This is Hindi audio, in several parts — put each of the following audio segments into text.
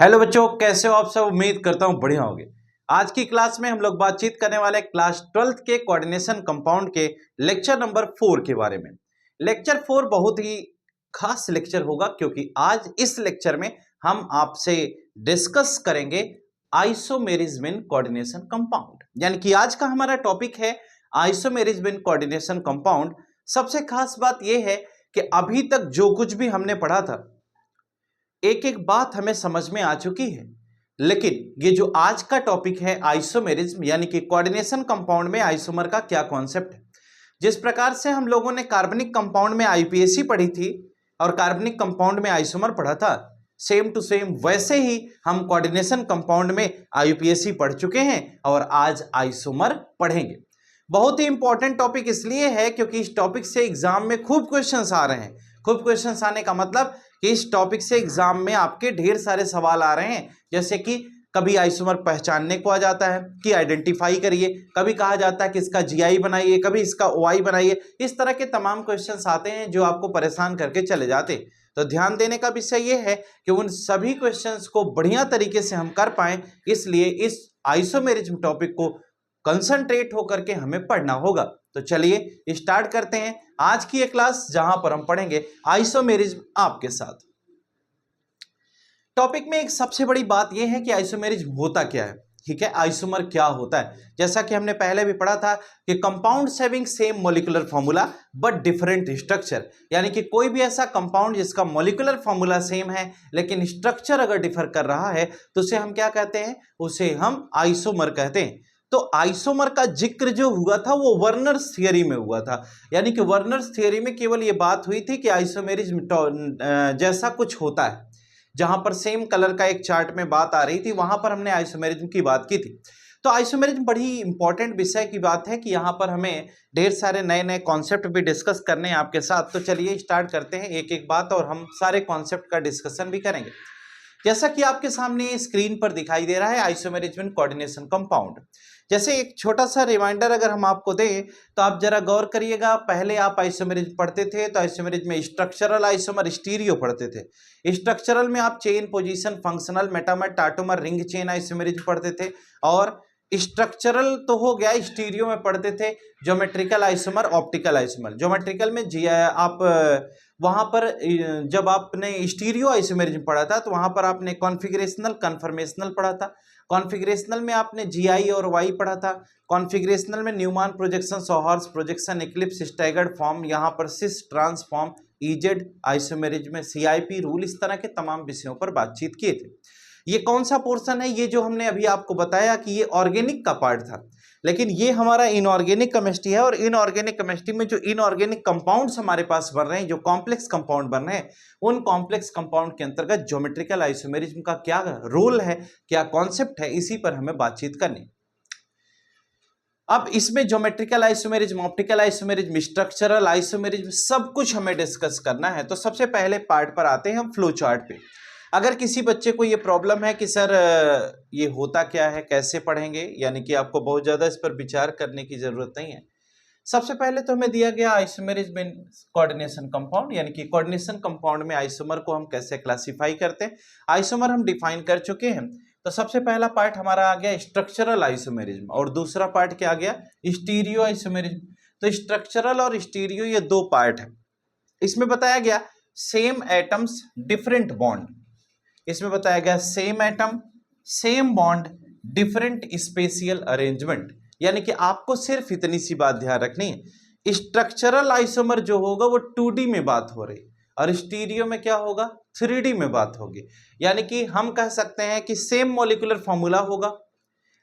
हेलो बच्चों, कैसे हो आप सब। उम्मीद करता हूँ बढ़िया होंगे। आज की क्लास में हम लोग बातचीत करने वाले क्लास 12th के कोऑर्डिनेशन कंपाउंड के लेक्चर नंबर 4 के बारे में। लेक्चर 4 बहुत ही खास लेक्चर होगा क्योंकि आज इस लेक्चर में हम आपसे डिस्कस करेंगे आइसोमेरिज्म इन कोऑर्डिनेशन कंपाउंड। यानी कि आज का हमारा टॉपिक है आइसोमेरिज्म इन कोऑर्डिनेशन कंपाउंड। सबसे खास बात यह है कि अभी तक जो कुछ भी हमने पढ़ा था एक एक बात हमें समझ में आ चुकी है, लेकिन ये जो आज का टॉपिक है आइसोमेरिज्म यानी कि कोऑर्डिनेशन कंपाउंड में आइसोमर का क्या कॉन्सेप्ट है। जिस प्रकार से हम लोगों ने कार्बनिक कंपाउंड में आईपीएसी पढ़ी थी और कार्बनिक कंपाउंड में आइसोमर पढ़ा था, सेम टू सेम वैसे ही हम कोऑर्डिनेशन कंपाउंड में आईपीएसी पढ़ चुके हैं और आज आइसोमर पढ़ेंगे। बहुत ही इंपॉर्टेंट टॉपिक इसलिए है क्योंकि इस टॉपिक से एग्जाम में खूब क्वेश्चंस आ रहे हैं। खूब क्वेश्चंस आने का मतलब कि इस टॉपिक से एग्जाम में आपके ढेर सारे सवाल आ रहे हैं, जैसे कि कभी आइसोमर पहचानने को आ जाता है कि आइडेंटिफाई करिए, कभी कहा जाता है कि इसका जीआई बनाइए, कभी इसका ओआई बनाइए। इस तरह के तमाम क्वेश्चंस आते हैं जो आपको परेशान करके चले जाते। तो ध्यान देने का विषय यह है कि उन सभी क्वेश्चंस को बढ़िया तरीके से हम कर पाए, इसलिए इस आइसोमेरिज्म टॉपिक को कंसंट्रेट होकर के हमें पढ़ना होगा। तो चलिए स्टार्ट करते हैं आज की ये क्लास, जहां पर हम पढ़ेंगे आइसोमेरिज्म आपके साथ। टॉपिक में एक सबसे बड़ी बात यह है कि आइसोमेरिज्म होता क्या है। ठीक है, आइसोमर क्या होता है। जैसा कि हमने पहले भी पढ़ा था कि compounds having same molecular formula but different structure, यानी कि कोई भी ऐसा कंपाउंड जिसका मॉलिक्यूलर फॉर्मूला सेम है लेकिन स्ट्रक्चर अगर डिफर कर रहा है तो उसे हम क्या कहते हैं, उसे हम आइसोमर कहते हैं। तो आइसोमर का जिक्र जो हुआ था वो वर्नर्स थियरी में हुआ था, यानी कि वर्नर्स थियरी में केवल ये बात हुई थी कि आइसोमेरिज्म जैसा कुछ होता है। जहां पर सेम कलर का एक चार्ट में बात आ रही थी, वहां पर हमने आइसोमेरिज्म की बात की थी। तो आइसोमेरिज्म बड़ी इंपॉर्टेंट विषय की बात है कि यहाँ पर हमें ढेर सारे नए नए कॉन्सेप्ट भी डिस्कस करने हैं आपके साथ। तो चलिए स्टार्ट करते हैं एक एक बात, और हम सारे कॉन्सेप्ट का डिस्कशन भी करेंगे। जैसा कि आपके सामने स्क्रीन पर दिखाई दे रहा है आइसोमेरिज्म इन कोऑर्डिनेशन कंपाउंड। जैसे एक छोटा सा रिमाइंडर अगर हम आपको दें तो आप जरा गौर करिएगा। पहले आप आइसोमेरिज्म पढ़ते थे तो आइसोमेरिज्म में स्ट्रक्चरल आइसोमर, स्टीरियो पढ़ते थे। स्ट्रक्चरल में आप chain, position, functional, metamer, tautomer, ring chain isomerism पढ़ते थे। और स्ट्रक्चरल तो हो गया, स्टीरियो में पढ़ते थे geometrical isomer, optical isomer. Geometrical में जी आप वहां पर जब आपने स्टीरियो आइसोमेरिज्म पढ़ा था तो वहां पर आपने कॉन्फिगरेशनल, कन्फर्मेशनल पढ़ा था। कॉन्फिगरेशनल में आपने जीआई और वाई पढ़ा था। कॉन्फिगरेशनल में Newman projection, सॉहर्स projection, Eclipse, staggered form, यहाँ पर सिस ट्रांसफॉर्म, इजेड आइसोमेरिज्म में सीआईपी रूल, इस तरह के तमाम विषयों पर बातचीत किए थे। ये कौन सा पोर्शन है, ये जो हमने अभी आपको बताया कि ये ऑर्गेनिक का पार्ट था, लेकिन ये हमारा इनऑर्गेनिक केमिस्ट्री है। और इनऑर्गेनिक केमिस्ट्री में जो इनऑर्गेनिक कंपाउंड्स हमारे पास बन रहे हैं, जो कॉम्प्लेक्स कंपाउंड बन रहे हैं, उन कॉम्प्लेक्स कंपाउंड के अंतर्गत ज्योमेट्रिकल आइसोमेरिज्म का क्या रोल है, क्या कॉन्सेप्ट है, इसी पर हमें बातचीत करनी। अब इसमें geometrical isomerism, optical isomerism, structural isomerism सब कुछ हमें डिस्कस करना है। तो सबसे पहले पार्ट पर आते हैं हम, फ्लो चार्ट पे। अगर किसी बच्चे को ये प्रॉब्लम है कि सर ये होता क्या है, कैसे पढ़ेंगे, यानी कि आपको बहुत ज़्यादा इस पर विचार करने की ज़रूरत नहीं है। सबसे पहले तो हमें दिया गया आइसोमेरिज्म इन कोऑर्डिनेशन कंपाउंड, यानी कि कोऑर्डिनेशन कंपाउंड में आइसोमर को हम कैसे क्लासिफाई करते हैं। आइसोमर हम डिफाइन कर चुके हैं। तो सबसे पहला पार्ट हमारा आ गया स्ट्रक्चरल आइसोमेरिज्म, और दूसरा पार्ट क्या आ गया, स्टीरियो आइसोमेरिज्म। तो स्ट्रक्चरल और स्टीरियो ये दो पार्ट है। इसमें बताया गया सेम एटम्स डिफरेंट बॉन्ड, इसमें बताया गया same atom same bond different spatial arrangement. यानी कि आपको सिर्फ इतनी सी बात ध्यान रखनी है, स्ट्रक्चरल आइसोमर जो होगा वो 2D में बात हो रही, और स्टीरियो में क्या होगा, 3D में बात होगी। यानी कि हम कह सकते हैं कि सेम मॉलिक्यूलर फॉर्मूला होगा,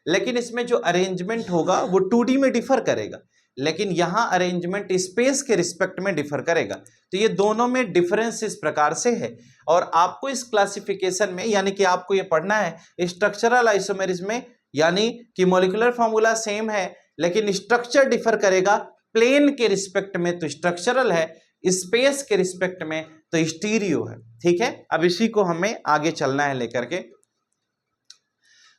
लेकिन इसमें जो अरेंजमेंट होगा वो 2D में डिफर करेगा, लेकिन यहां अरेंजमेंट स्पेस के रिस्पेक्ट में डिफर करेगा। तो ये दोनों में डिफरेंस इस प्रकार से है। और आपको इस क्लासिफिकेशन में, यानी कि आपको ये पढ़ना है स्ट्रक्चरल आइसोमेरिज्म में, यानी कि मॉलिक्यूलर फॉर्मूला सेम है लेकिन स्ट्रक्चर डिफर करेगा। प्लेन के रिस्पेक्ट में तो स्ट्रक्चरल है, स्पेस के रिस्पेक्ट में तो स्टीरियो है। ठीक है, अब इसी को हमें आगे चलना है लेकर के।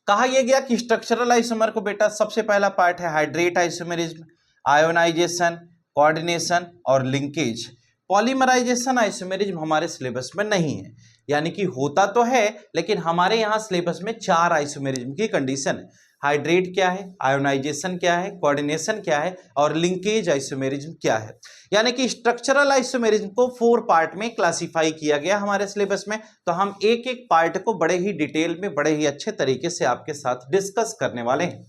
कहा यह गया कि स्ट्रक्चरल आइसोमर को बेटा सबसे पहला पार्ट है हाइड्रेट आइसोमेरिज्म, आयोनाइजेशन, कोऑर्डिनेशन और लिंकेज। पॉलीमराइजेशन आइसोमेरिज्म हमारे सिलेबस में नहीं है, यानी कि होता तो है लेकिन हमारे यहाँ सिलेबस में 4 आइसोमेरिज्म की कंडीशन है। हाइड्रेट क्या है, आयोनाइजेशन क्या है, कोऑर्डिनेशन क्या है और लिंकेज आइसोमेरिज्म क्या है। यानी कि स्ट्रक्चरल आइसोमेरिज्म को 4 पार्ट में क्लासिफाई किया गया हमारे सिलेबस में। तो हम एक एक पार्ट को बड़े ही डिटेल में, बड़े ही अच्छे तरीके से आपके साथ डिस्कस करने वाले हैं।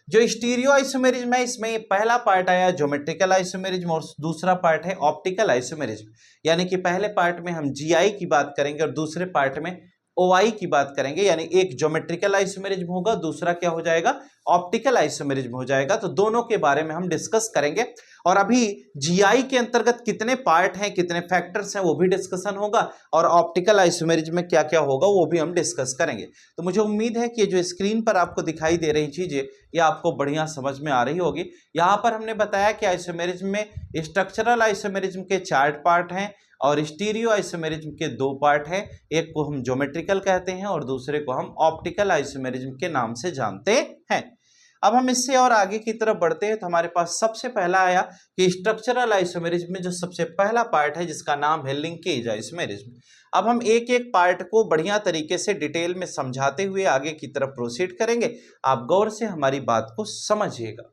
जो स्टीरियो आइसोमेरिज्म है, इसमें पहला पार्ट आया ज्योमेट्रिकल आइसोमेरिज्म और दूसरा पार्ट है ऑप्टिकल आइसोमेरिज्म। यानी कि पहले पार्ट में हम जीआई की बात करेंगे और दूसरे पार्ट में ओआई की बात करेंगे। यानी एक ज्योमेट्रिकल आइसोमेरिज्म होगा, दूसरा क्या हो जाएगा, ऑप्टिकल आइसोमेरिज्म हो जाएगा। तो दोनों के बारे में हम डिस्कस करेंगे और अभी जीआई के अंतर्गत कितने पार्ट हैं, कितने फैक्टर्स हैं, वो भी डिस्कशन होगा और ऑप्टिकल आइसोमेरिज्म में क्या क्या होगा वो भी हम डिस्कस करेंगे। तो मुझे उम्मीद है कि ये जो स्क्रीन पर आपको दिखाई दे रही चीजें ये आपको बढ़िया समझ में आ रही होगी। यहाँ पर हमने बताया कि आइसोमेरिज्म में स्ट्रक्चरल आइसोमेरिज्म के 4 पार्ट हैं और स्टीरियो आइसोमेरिज्म के 2 पार्ट हैं। एक को हम ज्योमेट्रिकल कहते हैं और दूसरे को हम ऑप्टिकल आइसोमेरिज्म के नाम से जानते हैं। अब हम इससे और आगे की तरफ बढ़ते हैं तो हमारे पास सबसे पहला आया कि स्ट्रक्चरल आइसोमेरिज्म में जो सबसे पहला पार्ट है जिसका नाम है लिंकेज आइसोमेरिज्म। अब हम एक एक पार्ट को बढ़िया तरीके से डिटेल में समझाते हुए आगे की तरफ प्रोसीड करेंगे। आप गौर से हमारी बात को समझिएगा।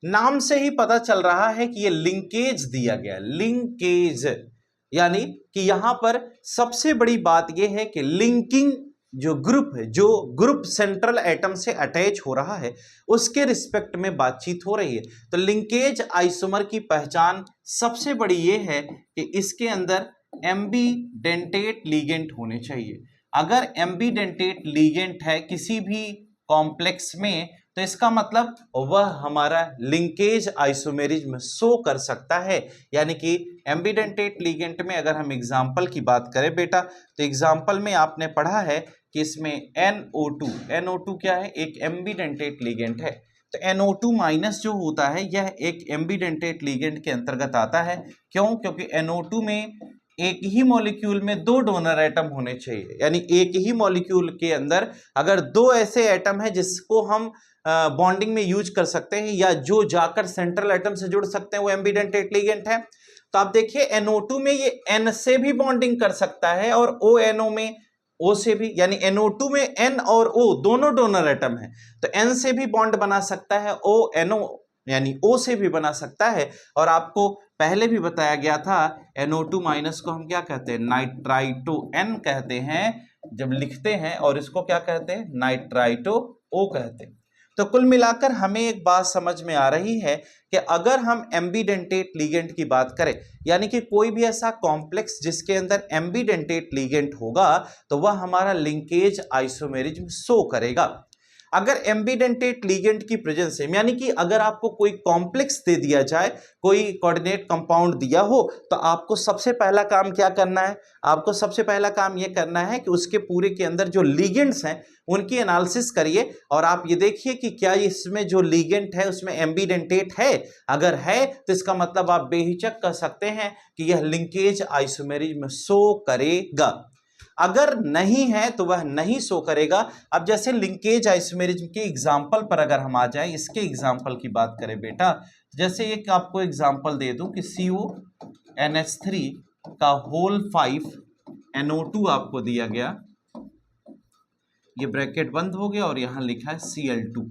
नाम से ही पता चल रहा है कि ये लिंकेज दिया गया, लिंकेज यानी कि यहां पर सबसे बड़ी बात यह है कि लिंकिंग जो ग्रुप है, जो ग्रुप सेंट्रल एटम से अटैच हो रहा है उसके रिस्पेक्ट में बातचीत हो रही है। तो लिंकेज आइसोमर की पहचान सबसे बड़ी यह है कि इसके अंदर एम्बीडेंटेट लिगेंड होने चाहिए। अगर एम्बीडेंटेट लिगेंड है किसी भी कॉम्प्लेक्स में तो इसका मतलब वह हमारा लिंकेज आइसोमेरिज्म शो कर सकता है। यानी कि एम्बीडेंटेट लिगेंड में अगर हम एग्जाम्पल की बात करें बेटा तो एग्जाम्पल में आपने पढ़ा है कि इसमें NO2 क्या है, एक एम्बीडेंटेट लिगेंड है। तो NO2 माइनस जो होता है यह एक एम्बीडेंटेट लिगेंड के अंतर्गत आता है। क्यों? क्योंकि NO2 में एक ही मॉलिक्यूल में 2 डोनर एटम होने चाहिए। यानी एक ही मॉलिक्यूल के अंदर अगर 2 ऐसे एटम हैं जिसको हम बॉन्डिंग में यूज कर सकते हैं या जो जाकर सेंट्रल एटम से जुड़ सकते हैं वो एम्बीडेंटेट लिगेंड है। तो आप देखिए NO2 में ये N से भी बॉन्डिंग कर सकता है और ONO में O से भी, यानी NO2 में N और O दोनों डोनर एटम है तो N से भी बॉन्ड बना सकता है, ONO यानी O से भी बना सकता है। और आपको पहले भी बताया गया था NO2 माइनस को हम क्या कहते हैं, नाइट्राइटो N कहते हैं जब लिखते हैं, और इसको क्या कहते हैं, नाइट्राइटो O कहते हैं। तो कुल मिलाकर हमें एक बात समझ में आ रही है कि अगर हम एम्बीडेंटेट लिगेंड की बात करें यानी कि कोई भी ऐसा कॉम्प्लेक्स जिसके अंदर एम्बीडेंटेट लिगेंड होगा तो वह हमारा लिंकेज आइसोमेरिज्म शो करेगा। अगर एम्बीडेंटेट लिगेंड की प्रेजेंस है, यानी कि अगर आपको कोई कॉम्प्लेक्स दे दिया जाए, कोई कोऑर्डिनेट कंपाउंड दिया हो तो आपको सबसे पहला काम क्या करना है, आपको सबसे पहला काम यह करना है कि उसके पूरे के अंदर जो लिगेंड्स हैं उनकी एनालिसिस करिए और आप ये देखिए कि क्या इसमें जो लिगेंड है उसमें एम्बीडेंटेट है। अगर है तो इसका मतलब आप बेहिचक कह सकते हैं कि यह लिंकेज आइसोमेरिज्म शो करेगा। अगर नहीं है तो वह नहीं शो करेगा। अब जैसे लिंकेज आइसोमेरिज्म के एग्जाम्पल पर अगर हम आ जाए, इसके एग्जाम्पल की बात करें बेटा, जैसे एक आपको एग्जाम्पल दे दूं कि CONH3 का होल 5 NO2 आपको दिया गया, ये ब्रैकेट बंद हो गया और यहां लिखा है Cl2।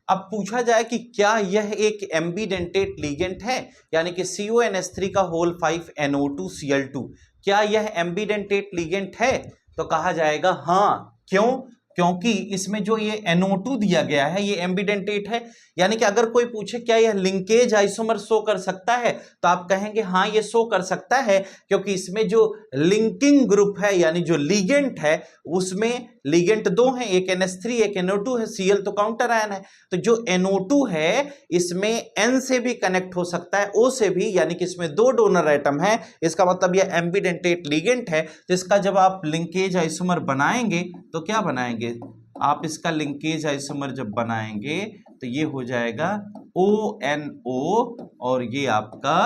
अब पूछा जाए कि क्या यह एक एम्बीडेंटेट लिगेंड है, यानी कि CONH3 का होल 5 NO2 Cl2, क्या यह एम्बीडेंटेट लिगेंड है? तो कहा जाएगा हाँ। क्यों? क्योंकि इसमें जो ये NO2 दिया गया है ये एम्बीडेंटेट है। यानी कि अगर कोई पूछे क्या यह लिंकेज आइसोमर शो कर सकता है तो आप कहेंगे हाँ ये शो कर सकता है, क्योंकि इसमें जो लिंकिंग ग्रुप है यानी जो लिगेंड है उसमें लिगेंड 2 हैं, एक NH3 एक NO2 है, Cl तो काउंटर आयन है। तो जो NO2 है इसमें N से भी कनेक्ट हो सकता है, O से भी, यानी कि इसमें 2 डोनर एटम है, इसका मतलब यह एम्बीडेंटेट लिगेंड है। तो इसका जब आप लिंकेज आइसोमर बनाएंगे तो क्या बनाएंगे आप, इसका लिंकेज आइसोमर जब बनाएंगे तो ये हो जाएगा ONO और ये आपका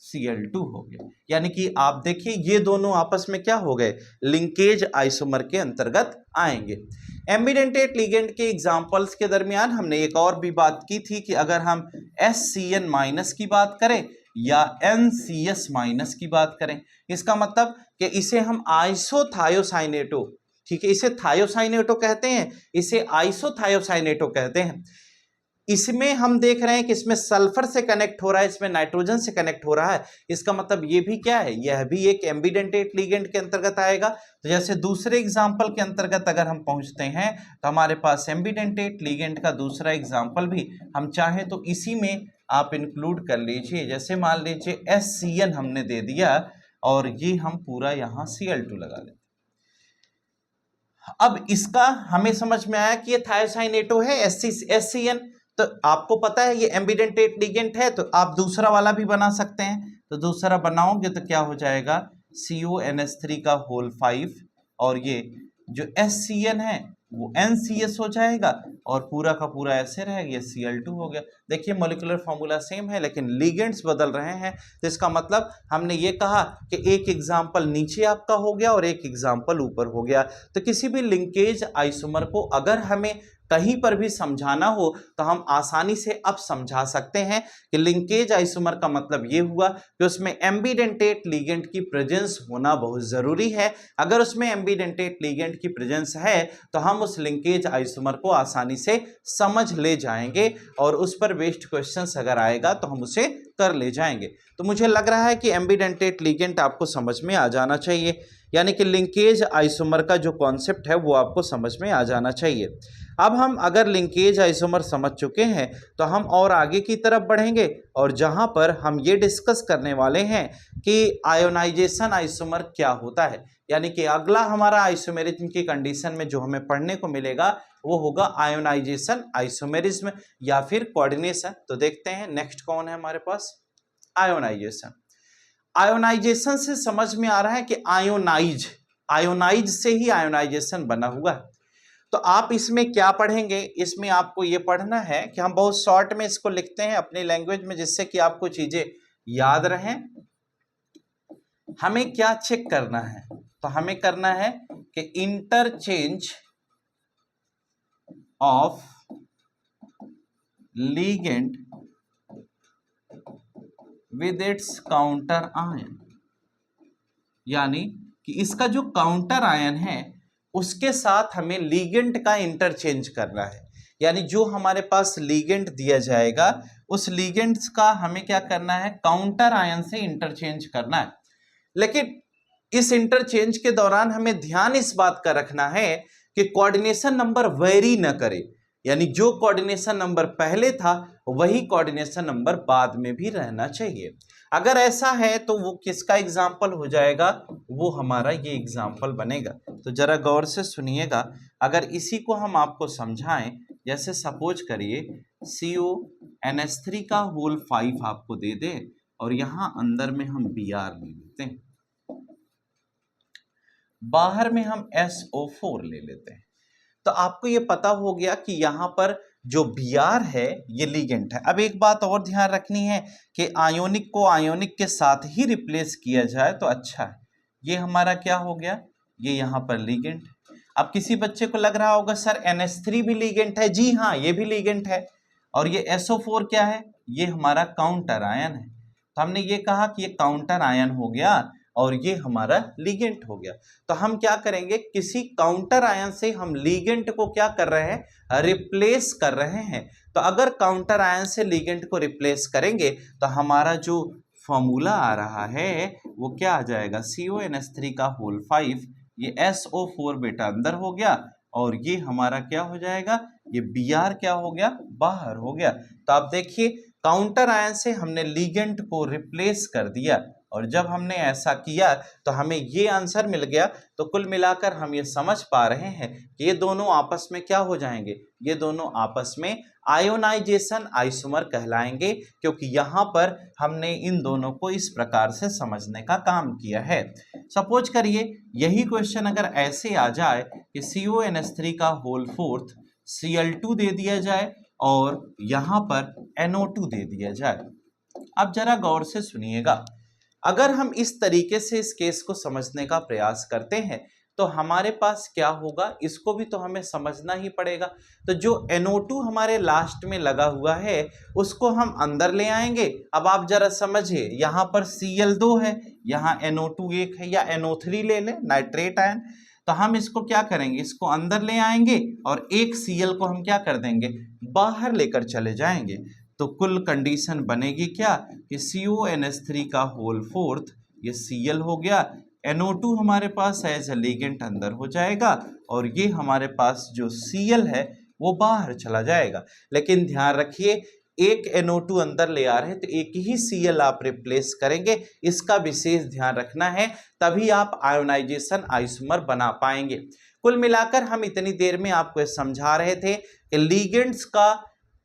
Cl2 हो गया। यानी कि आप देखिए ये दोनों आपस में क्या हो गए, लिंकेज आइसोमर के अंतर्गत आएंगे। एम्बीडेंटेट लिगेंड के एग्जांपल्स के दरमियान हमने एक और भी बात की थी कि अगर हम SCN- की बात करें या NCS- की बात करें, इसका मतलब कि इसे हम आइसोथायोसाइनेटो, ठीक है, इसे थायोसाइनेटो कहते हैं, इसे आइसोथायोसाइनेटो कहते हैं। इसमें हम देख रहे हैं कि इसमें सल्फर से कनेक्ट हो रहा है, इसमें नाइट्रोजन से कनेक्ट हो रहा है। इसका मतलब ये भी क्या है, यह भी एक एम्बिडेंटेट लिगेंड के अंतर्गत आएगा। तो जैसे दूसरे एग्जाम्पल के अंतर्गत अगर हम पहुंचते हैं तो हमारे पास एम्बिडेंटेट लिगेंड का दूसरा एग्जाम्पल भी हम चाहें तो इसी में आप इंक्लूड कर लीजिए। जैसे मान लीजिए SCN हमने दे दिया और ये हम पूरा यहाँ Cl2 लगा देते। अब इसका हमें समझ में आया कि ये थायोसाइनेटो है SCN, तो आपको पता है ये एम्बिडेंटेट लिगेंड है, तो आप दूसरा वाला भी बना सकते हैं। तो दूसरा बनाओगे तो क्या हो जाएगा, CONH3 का होल 5 और ये जो SCN है वो NCS हो जाएगा और पूरा का पूरा ऐसे रहेगा, ये Cl2 हो गया। देखिए मॉलिक्यूलर फॉर्मूला सेम है लेकिन लिगेंड्स बदल रहे हैं। तो इसका मतलब हमने ये कहा कि एक एग्जाम्पल नीचे आपका हो गया और एक एग्जाम्पल ऊपर हो गया। तो किसी भी लिंकेज आइसोमर को अगर हमें कहीं पर भी समझाना हो तो हम आसानी से अब समझा सकते हैं कि लिंकेज आइसोमर का मतलब ये हुआ कि उसमें एम्बिडेंटेट लिगेंड की प्रेजेंस होना बहुत जरूरी है। अगर उसमें एम्बिडेंटेट लिगेंड की प्रेजेंस है तो हम उस लिंकेज आइसोमर को आसानी से समझ ले जाएंगे और उस पर बेस्ड क्वेश्चंस अगर आएगा तो हम उसे कर ले जाएंगे। तो मुझे लग रहा है कि एम्बिडेंटेट लिगेंड आपको समझ में आ जाना चाहिए, यानी कि लिंकेज आइसोमर का जो कॉन्सेप्ट है वो आपको समझ में आ जाना चाहिए। अब हम अगर लिंकेज आइसोमर समझ चुके हैं तो हम और आगे की तरफ बढ़ेंगे और जहां पर हम ये डिस्कस करने वाले हैं कि आयोनाइजेशन आइसोमर क्या होता है, यानी कि अगला हमारा आइसोमेरिज्म की कंडीशन में जो हमें पढ़ने को मिलेगा वो होगा आयोनाइजेशन आइसोमेरिज्म या फिर कोऑर्डिनेशन। तो देखते हैं नेक्स्ट कौन है हमारे पास, आयोनाइजेशन। आयोनाइजेशन से समझ में आ रहा है कि आयोनाइज से ही आयोनाइजेशन बना हुआ है। तो आप इसमें क्या पढ़ेंगे, इसमें आपको ये पढ़ना है कि हम बहुत शॉर्ट में इसको लिखते हैं अपनी लैंग्वेज में जिससे कि आपको चीजें याद रहें। हमें क्या चेक करना है, तो हमें करना है कि interchange of ligand with its counter ion, यानी कि इसका जो काउंटर आयन है उसके साथ हमें लिगेंड का इंटरचेंज करना है। यानी जो हमारे पास लिगेंड दिया जाएगा उस लिगेंड का हमें क्या करना है, काउंटर आयन से इंटरचेंज करना है। लेकिन इस इंटरचेंज के दौरान हमें ध्यान इस बात का रखना है कि कोऑर्डिनेशन नंबर वेरी न करे, यानी जो कोऑर्डिनेशन नंबर पहले था वही कोऑर्डिनेशन नंबर बाद में भी रहना चाहिए। अगर ऐसा है तो वो किसका एग्जाम्पल हो जाएगा, वो हमारा ये एग्जाम्पल बनेगा। तो जरा गौर से सुनिएगा, अगर इसी को हम आपको समझाएं, जैसे सपोज करिए CONH3 का होल 5 आपको दे दें और यहां अंदर में हम Br ले लेते हैं, बाहर में हम SO4 ले लेते हैं, तो आपको ये पता हो गया कि यहां पर जो Br है ये लिगेंड है। अब एक बात और ध्यान रखनी है कि आयोनिक को आयोनिक के साथ ही रिप्लेस किया जाए तो अच्छा है। ये हमारा क्या हो गया, ये यहाँ पर लिगेंड। अब किसी बच्चे को लग रहा होगा सर NH3 भी लिगेंड है, जी हाँ ये भी लिगेंड है। और ये SO4 क्या है, ये हमारा काउंटर आयन है। तो हमने ये कहा कि ये काउंटर आयन हो गया और ये हमारा लिगेंड हो गया। तो हम क्या करेंगे, किसी काउंटर आयन से हम लिगेंड को क्या कर रहे हैं, रिप्लेस कर रहे हैं। तो अगर काउंटर आयन से लिगेंड को रिप्लेस करेंगे तो हमारा जो फॉर्मूला आ रहा है वो क्या आ जाएगा, CONH3 का होल 5, ये SO4 बेटा अंदर हो गया और ये हमारा क्या हो जाएगा, ये Br क्या हो गया, बाहर हो गया। तो आप देखिए काउंटर आयन से हमने लिगेंड को रिप्लेस कर दिया और जब हमने ऐसा किया तो हमें ये आंसर मिल गया। तो कुल मिलाकर हम ये समझ पा रहे हैं कि ये दोनों आपस में क्या हो जाएंगे, ये दोनों आपस में आयोनाइजेशन आइसोमर कहलाएंगे, क्योंकि यहाँ पर हमने इन दोनों को इस प्रकार से समझने का काम किया है। सपोज करिए यही क्वेश्चन अगर ऐसे आ जाए कि CONH3 का होल 4 Cl2 दे दिया जाए और यहाँ पर NO2 दे दिया जाए। अब जरा गौर से सुनिएगा, अगर हम इस तरीके से इस केस को समझने का प्रयास करते हैं तो हमारे पास क्या होगा, इसको भी तो हमें समझना ही पड़ेगा। तो जो NO2 हमारे लास्ट में लगा हुआ है उसको हम अंदर ले आएंगे। अब आप जरा समझिए, यहाँ पर Cl2 है, यहाँ NO2 एक है, या NO3 ले लें, नाइट्रेट आयन। तो हम इसको क्या करेंगे, इसको अंदर ले आएंगे और एक Cl को हम क्या कर देंगे, बाहर लेकर चले जाएंगे। तो कुल कंडीशन बनेगी क्या कि CONH3 का होल फोर्थ, ये Cl हो गया, NO2 हमारे पास एज ए लिगेंड अंदर हो जाएगा और ये हमारे पास जो Cl है वो बाहर चला जाएगा। लेकिन ध्यान रखिए, एक NO2 अंदर ले आ रहे हैं तो एक ही Cl आप रिप्लेस करेंगे, इसका विशेष ध्यान रखना है, तभी आप आयोनाइजेशन आइसोमर बना पाएंगे। कुल मिलाकर हम इतनी देर में आपको समझा रहे थे कि लिगेंड्स का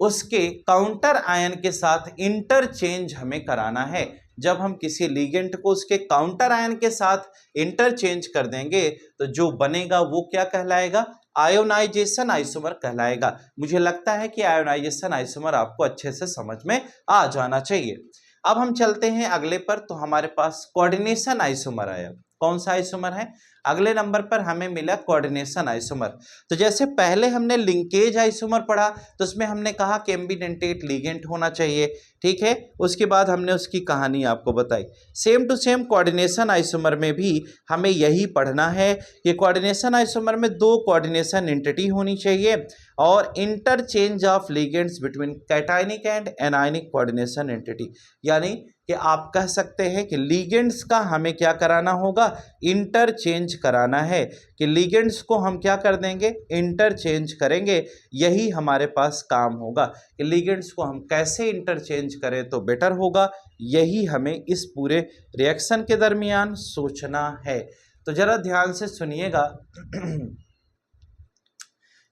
उसके काउंटर आयन के साथ इंटरचेंज हमें कराना है। जब हम किसी लिगेंड को उसके काउंटर आयन के साथ इंटरचेंज कर देंगे तो जो बनेगा वो क्या कहलाएगा, आयोनाइजेशन आइसोमर कहलाएगा। मुझे लगता है कि आयोनाइजेशन आइसोमर आपको अच्छे से समझ में आ जाना चाहिए। अब हम चलते हैं अगले पर। तो हमारे पास कोऑर्डिनेशन आइसोमर आया। कौन सा आइसोमर है, अगले नंबर पर हमें मिला कोऑर्डिनेशन आइसोमर। तो जैसे पहले हमने लिंकेज आइसोमर पढ़ा तो उसमें हमने कहा कि एम्बिडेंटेट लिगेंड होना चाहिए, ठीक है। उसके बाद हमने उसकी कहानी आपको बताई। Same to same coordination isomer में भी हमें यही पढ़ना है कि कोऑर्डिनेशन आइसोमर में दो कोऑर्डिनेशन एंटिटी होनी चाहिए और interchange of ligands between cationic and anionic coordination entity. यानी कि आप कह सकते हैं कि लिगेंड्स का हमें क्या कराना होगा, इंटरचेंज कराना है, कि लिगेंड्स को हम क्या कर देंगे, इंटरचेंज करेंगे। यही हमारे पास काम होगा कि लिगेंड्स को हम कैसे इंटरचेंज करें तो बेटर होगा, यही हमें इस पूरे रिएक्शन के दरमियान सोचना है। तो जरा ध्यान से सुनिएगा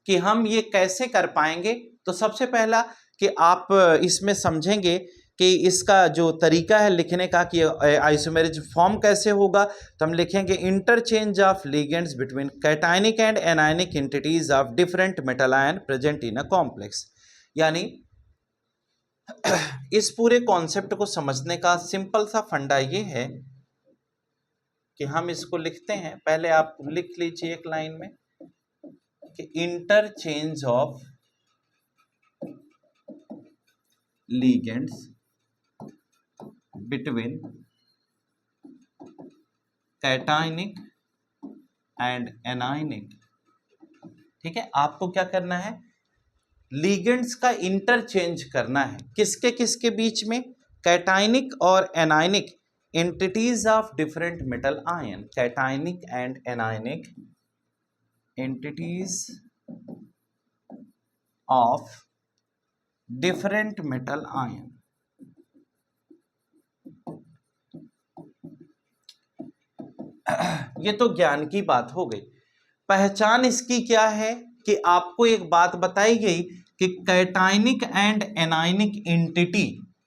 कि हम ये कैसे कर पाएंगे। तो सबसे पहला कि आप इसमें समझेंगे कि इसका जो तरीका है लिखने का कि आइसोमेरिज फॉर्म कैसे होगा। तो हम लिखेंगे interchange of ligands between cationic and anionic entities of different metal ion present in a complex. यानी इस पूरे कॉन्सेप्ट को समझने का सिंपल सा फंडा ये है कि हम इसको लिखते हैं, पहले आप लिख लीजिए एक लाइन में कि interchange of ligands between cationic and anionic. ठीक है, आपको क्या करना है, लिगेंड्स का इंटरचेंज करना है, किसके किसके बीच में, कैटायनिक और anionic entities of different metal ion, cationic and anionic entities of different metal ion. ये तो ज्ञान की बात हो गई। पहचान इसकी क्या है कि आपको एक बात बताई गई कि कैटायनिक एंड एनायनिक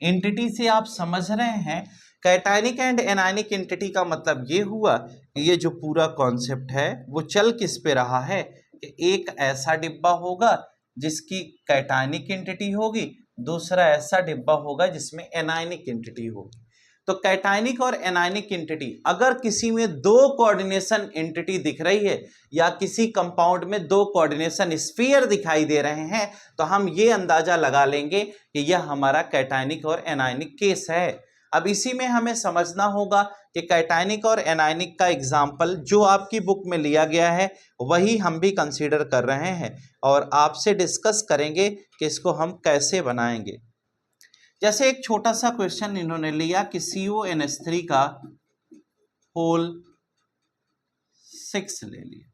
एंटिटी से आप समझ रहे हैं, कैटायनिक एंड एनायनिक एंटिटी का मतलब ये हुआ कि ये जो पूरा कॉन्सेप्ट है वो चल किस पे रहा है कि एक ऐसा डिब्बा होगा जिसकी कैटायनिक एंटिटी होगी, दूसरा ऐसा डिब्बा होगा जिसमें एनायनिक एंटिटी होगी। तो कैटायनिक और एनायनिक एंटिटी, अगर किसी में दो कोऑर्डिनेशन एंटिटी दिख रही है या किसी कंपाउंड में दो कोऑर्डिनेशन स्फीयर दिखाई दे रहे हैं तो हम ये अंदाजा लगा लेंगे कि यह हमारा कैटायनिक और एनायनिक केस है। अब इसी में हमें समझना होगा कि कैटायनिक और एनायनिक का एग्जाम्पल जो आपकी बुक में लिया गया है वही हम भी कंसीडर कर रहे हैं और आपसे डिस्कस करेंगे कि इसको हम कैसे बनाएंगे। जैसे एक छोटा सा क्वेश्चन इन्होंने लिया कि CONH3 का होल 6 ले लिया,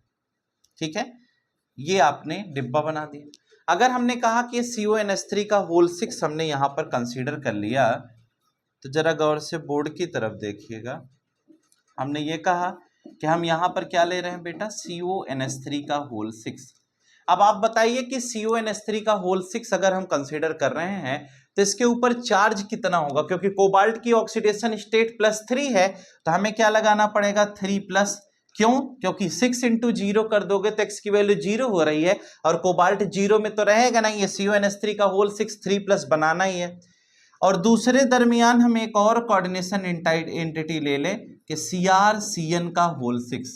ठीक है, ये आपने डिब्बा बना दिया। अगर हमने कहा कि CONH3 का होल 6 हमने यहां पर कंसीडर कर लिया तो जरा गौर से बोर्ड की तरफ देखिएगा। हमने ये कहा कि हम यहां पर क्या ले रहे हैं बेटा, CONH3 का होल 6। अब आप बताइए कि CONH3 का होल 6 अगर हम कंसीडर कर रहे हैं तो इसके ऊपर चार्ज कितना होगा, क्योंकि कोबाल्ट की ऑक्सीडेशन स्टेट +3 है तो हमें क्या लगाना पड़ेगा, 3+। क्यों, क्योंकि 6 × 0 कर दोगे तो x की वैल्यू 0 हो रही है और कोबाल्ट 0 में तो रहेगा नहीं, ये CONH3 का होल 6 3+ बनाना ही है। और दूसरे दरमियान हम एक और कोऑर्डिनेशन एंटिटी ले लें कि CrCN का होल 6।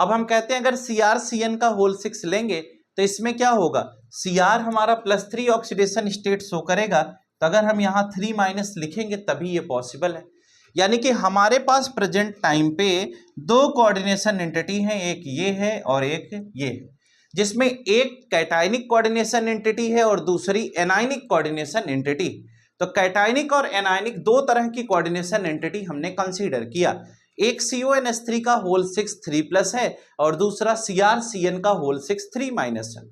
अब हम कहते हैं अगर CrCN का होल 6 लेंगे तो इसमें क्या होगा, Cr हमारा +3 ऑक्सीडेशन स्टेट शो करेगा, तो अगर हम यहाँ 3- लिखेंगे तभी ये पॉसिबल है। यानी कि हमारे पास प्रेजेंट टाइम पे दो कोऑर्डिनेशन एंटिटी हैं, एक ये है और एक ये है, जिसमें एक कैटायनिक कोऑर्डिनेशन एंटिटी है और दूसरी एनायनिक कोऑर्डिनेशन एंटिटी। तो कैटायनिक और एनायनिक दो तरह की कोऑर्डिनेशन एंटिटी हमने कंसीडर किया, एक CONH3 का होल 6 3+ है और दूसरा CrCN का होल 6 3- है।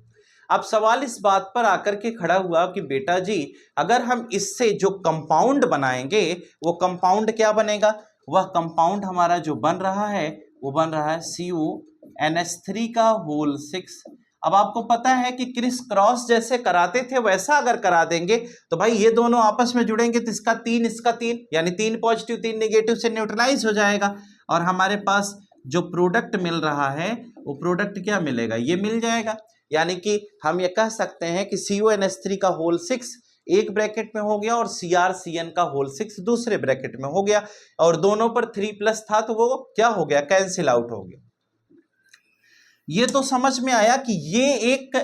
अब सवाल इस बात पर आकर के खड़ा हुआ कि बेटा जी अगर हम इससे जो कंपाउंड बनाएंगे वो कंपाउंड क्या बनेगा, वह कंपाउंड हमारा जो बन रहा है वो बन रहा है CONH3 का होल 6। अब आपको पता है कि क्रिस क्रॉस जैसे कराते थे वैसा अगर करा देंगे तो भाई ये दोनों आपस में जुड़ेंगे तो इसका 3 इसका 3, यानी 3 पॉजिटिव 3 नेगेटिव से न्यूट्रलाइज हो जाएगा और हमारे पास जो प्रोडक्ट मिल रहा है वो प्रोडक्ट क्या मिलेगा, ये मिल जाएगा। यानी कि हम ये कह सकते हैं कि CONH3 का होल 6 एक ब्रैकेट में हो गया और CrCN का होल 6 दूसरे ब्रैकेट में हो गया और दोनों पर 3+ था तो वो क्या हो गया, कैंसिल आउट हो गया। ये तो समझ में आया कि ये एक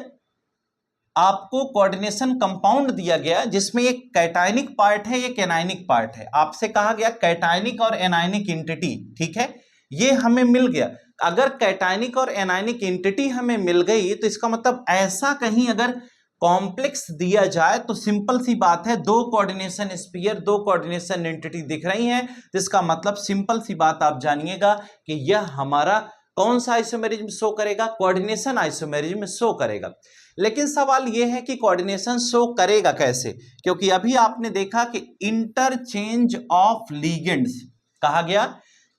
आपको कोऑर्डिनेशन कंपाउंड दिया गया जिसमें एक कैटायनिक पार्ट है, एक एनायनिक पार्ट है। आपसे कहा गया कैटायनिक और एनायनिक एंटिटी, ठीक है, ये हमें मिल गया। अगर कैटायनिक और एनायनिक एंटिटी हमें मिल गई तो इसका मतलब ऐसा कहीं अगर कॉम्प्लेक्स दिया जाए तो सिंपल सी बात है, दो कोऑर्डिनेशन स्फीयर दो कोऑर्डिनेशन एंटिटी दिख रही हैं, तो इसका मतलब सिंपल सी बात आप जानिएगा कि यह हमारा कौन सा आइसोमेरिज्म शो करेगा, कोऑर्डिनेशन आइसोमेरिज्म शो करेगा। लेकिन सवाल यह है कि कोऑर्डिनेशन शो करेगा कैसे, क्योंकि अभी आपने देखा कि इंटरचेंज ऑफ लीगेंड्स कहा गया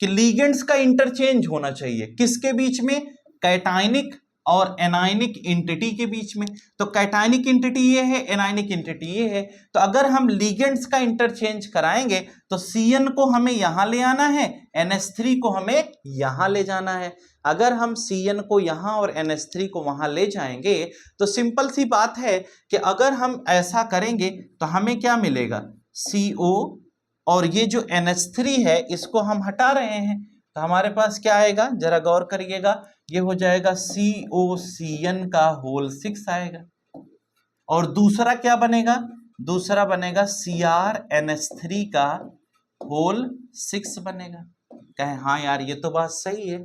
कि लीगेंड्स का इंटरचेंज होना चाहिए किसके बीच में, कैटायनिक और एनायनिक एंटिटी के बीच में। तो कैटायनिक एंटिटी ये है, एनायनिक एंटिटी ये है, तो अगर हम लीगेंड्स का इंटरचेंज कराएंगे तो CN को हमें यहां ले आना है, NH3 को हमें यहां ले जाना है। अगर हम CN को यहां और NH3 को वहां ले जाएंगे तो सिंपल सी बात है कि अगर हम ऐसा करेंगे तो हमें क्या मिलेगा, CO और ये जो NH3 है इसको हम हटा रहे हैं तो हमारे पास क्या आएगा, जरा गौर करिएगा, ये हो जाएगा COCN का होल 6 आएगा और दूसरा क्या बनेगा, दूसरा बनेगा CrNH3 का होल 6 बनेगा। कहे हाँ यार ये तो बात सही है,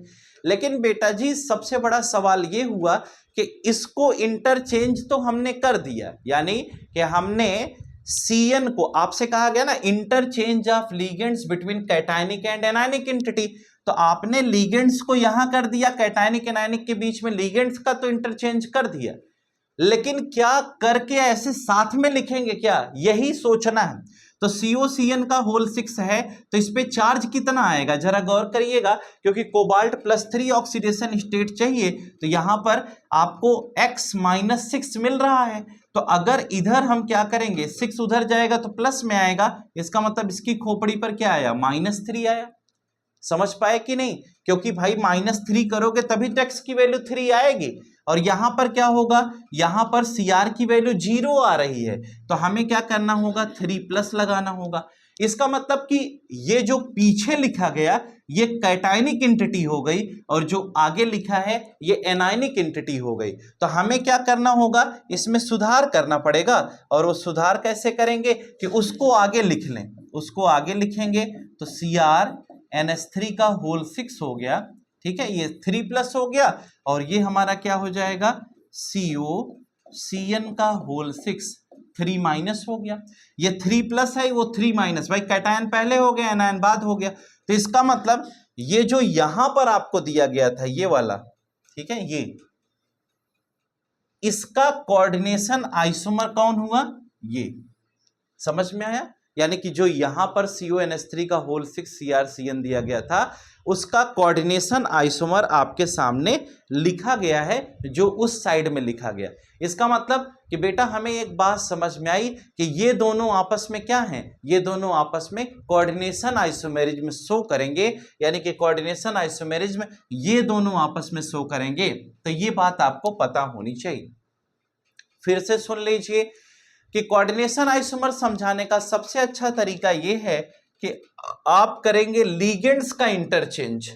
लेकिन बेटा जी सबसे बड़ा सवाल ये हुआ कि इसको इंटरचेंज तो हमने कर दिया, यानी कि हमने CN को, आपसे कहा गया ना interchange of ligands between cationic and anionic entity, तो आपने लीगेंड्स को यहां कर दिया, कैटायनिक एनायनिक के बीच में लीगेंड्स का तो इंटरचेंज कर दिया, लेकिन क्या करके ऐसे साथ में लिखेंगे क्या, यही सोचना है। तो COCN का होल 6 है तो इस पे चार्ज कितना आएगा, जरा गौर करिएगा, क्योंकि कोबाल्ट +3 ऑक्सीडेशन स्टेट चाहिए तो यहां पर आपको X-6 मिल रहा है, तो अगर इधर हम क्या करेंगे 6 उधर जाएगा तो प्लस में आएगा, इसका मतलब इसकी खोपड़ी पर क्या आया, -3 आया। समझ पाए कि नहीं, क्योंकि भाई -3 करोगे तभी तो x की वैल्यू 3 आएगी और यहां पर क्या होगा, यहां पर Cr की वैल्यू 0 आ रही है तो हमें क्या करना होगा, 3+ लगाना होगा। इसका मतलब कि ये जो पीछे लिखा गया ये कैटायनिक एंटिटी हो गई और जो आगे लिखा है ये एनायनिक एंटिटी हो गई, तो हमें क्या करना होगा, इसमें सुधार करना पड़ेगा। और वो सुधार कैसे करेंगे कि उसको आगे लिख लें, उसको आगे लिखेंगे तो CrNH3 का होल 6 हो गया, ठीक है, ये 3+ हो गया और ये हमारा क्या हो जाएगा, COCN का होल 6 3- हो गया। ये 3+ है वो 3-, भाई कैटायन पहले हो गया एनायन बाद हो गया, तो इसका मतलब ये जो यहां पर आपको दिया गया था ये वाला, ठीक है, ये इसका कोऑर्डिनेशन आइसोमर कौन हुआ, ये समझ में आया। यानी कि जो यहां पर CONH3 का होल 6 CrCN दिया गया था उसका कोऑर्डिनेशन आइसोमर आपके सामने लिखा गया है, जो उस साइड में लिखा गया। इसका मतलब कि बेटा हमें एक बात समझ में आई कि ये दोनों आपस में क्या हैं, ये दोनों आपस में कोऑर्डिनेशन आइसोमेरिज्म शो करेंगे, यानी कि कोऑर्डिनेशन आइसोमेरिज्म ये दोनों आपस में शो करेंगे, तो ये बात आपको पता होनी चाहिए। फिर से सुन लीजिए कि कोऑर्डिनेशन आइसोमर समझाने का सबसे अच्छा तरीका यह है कि आप करेंगे लीगेंड्स का इंटरचेंज।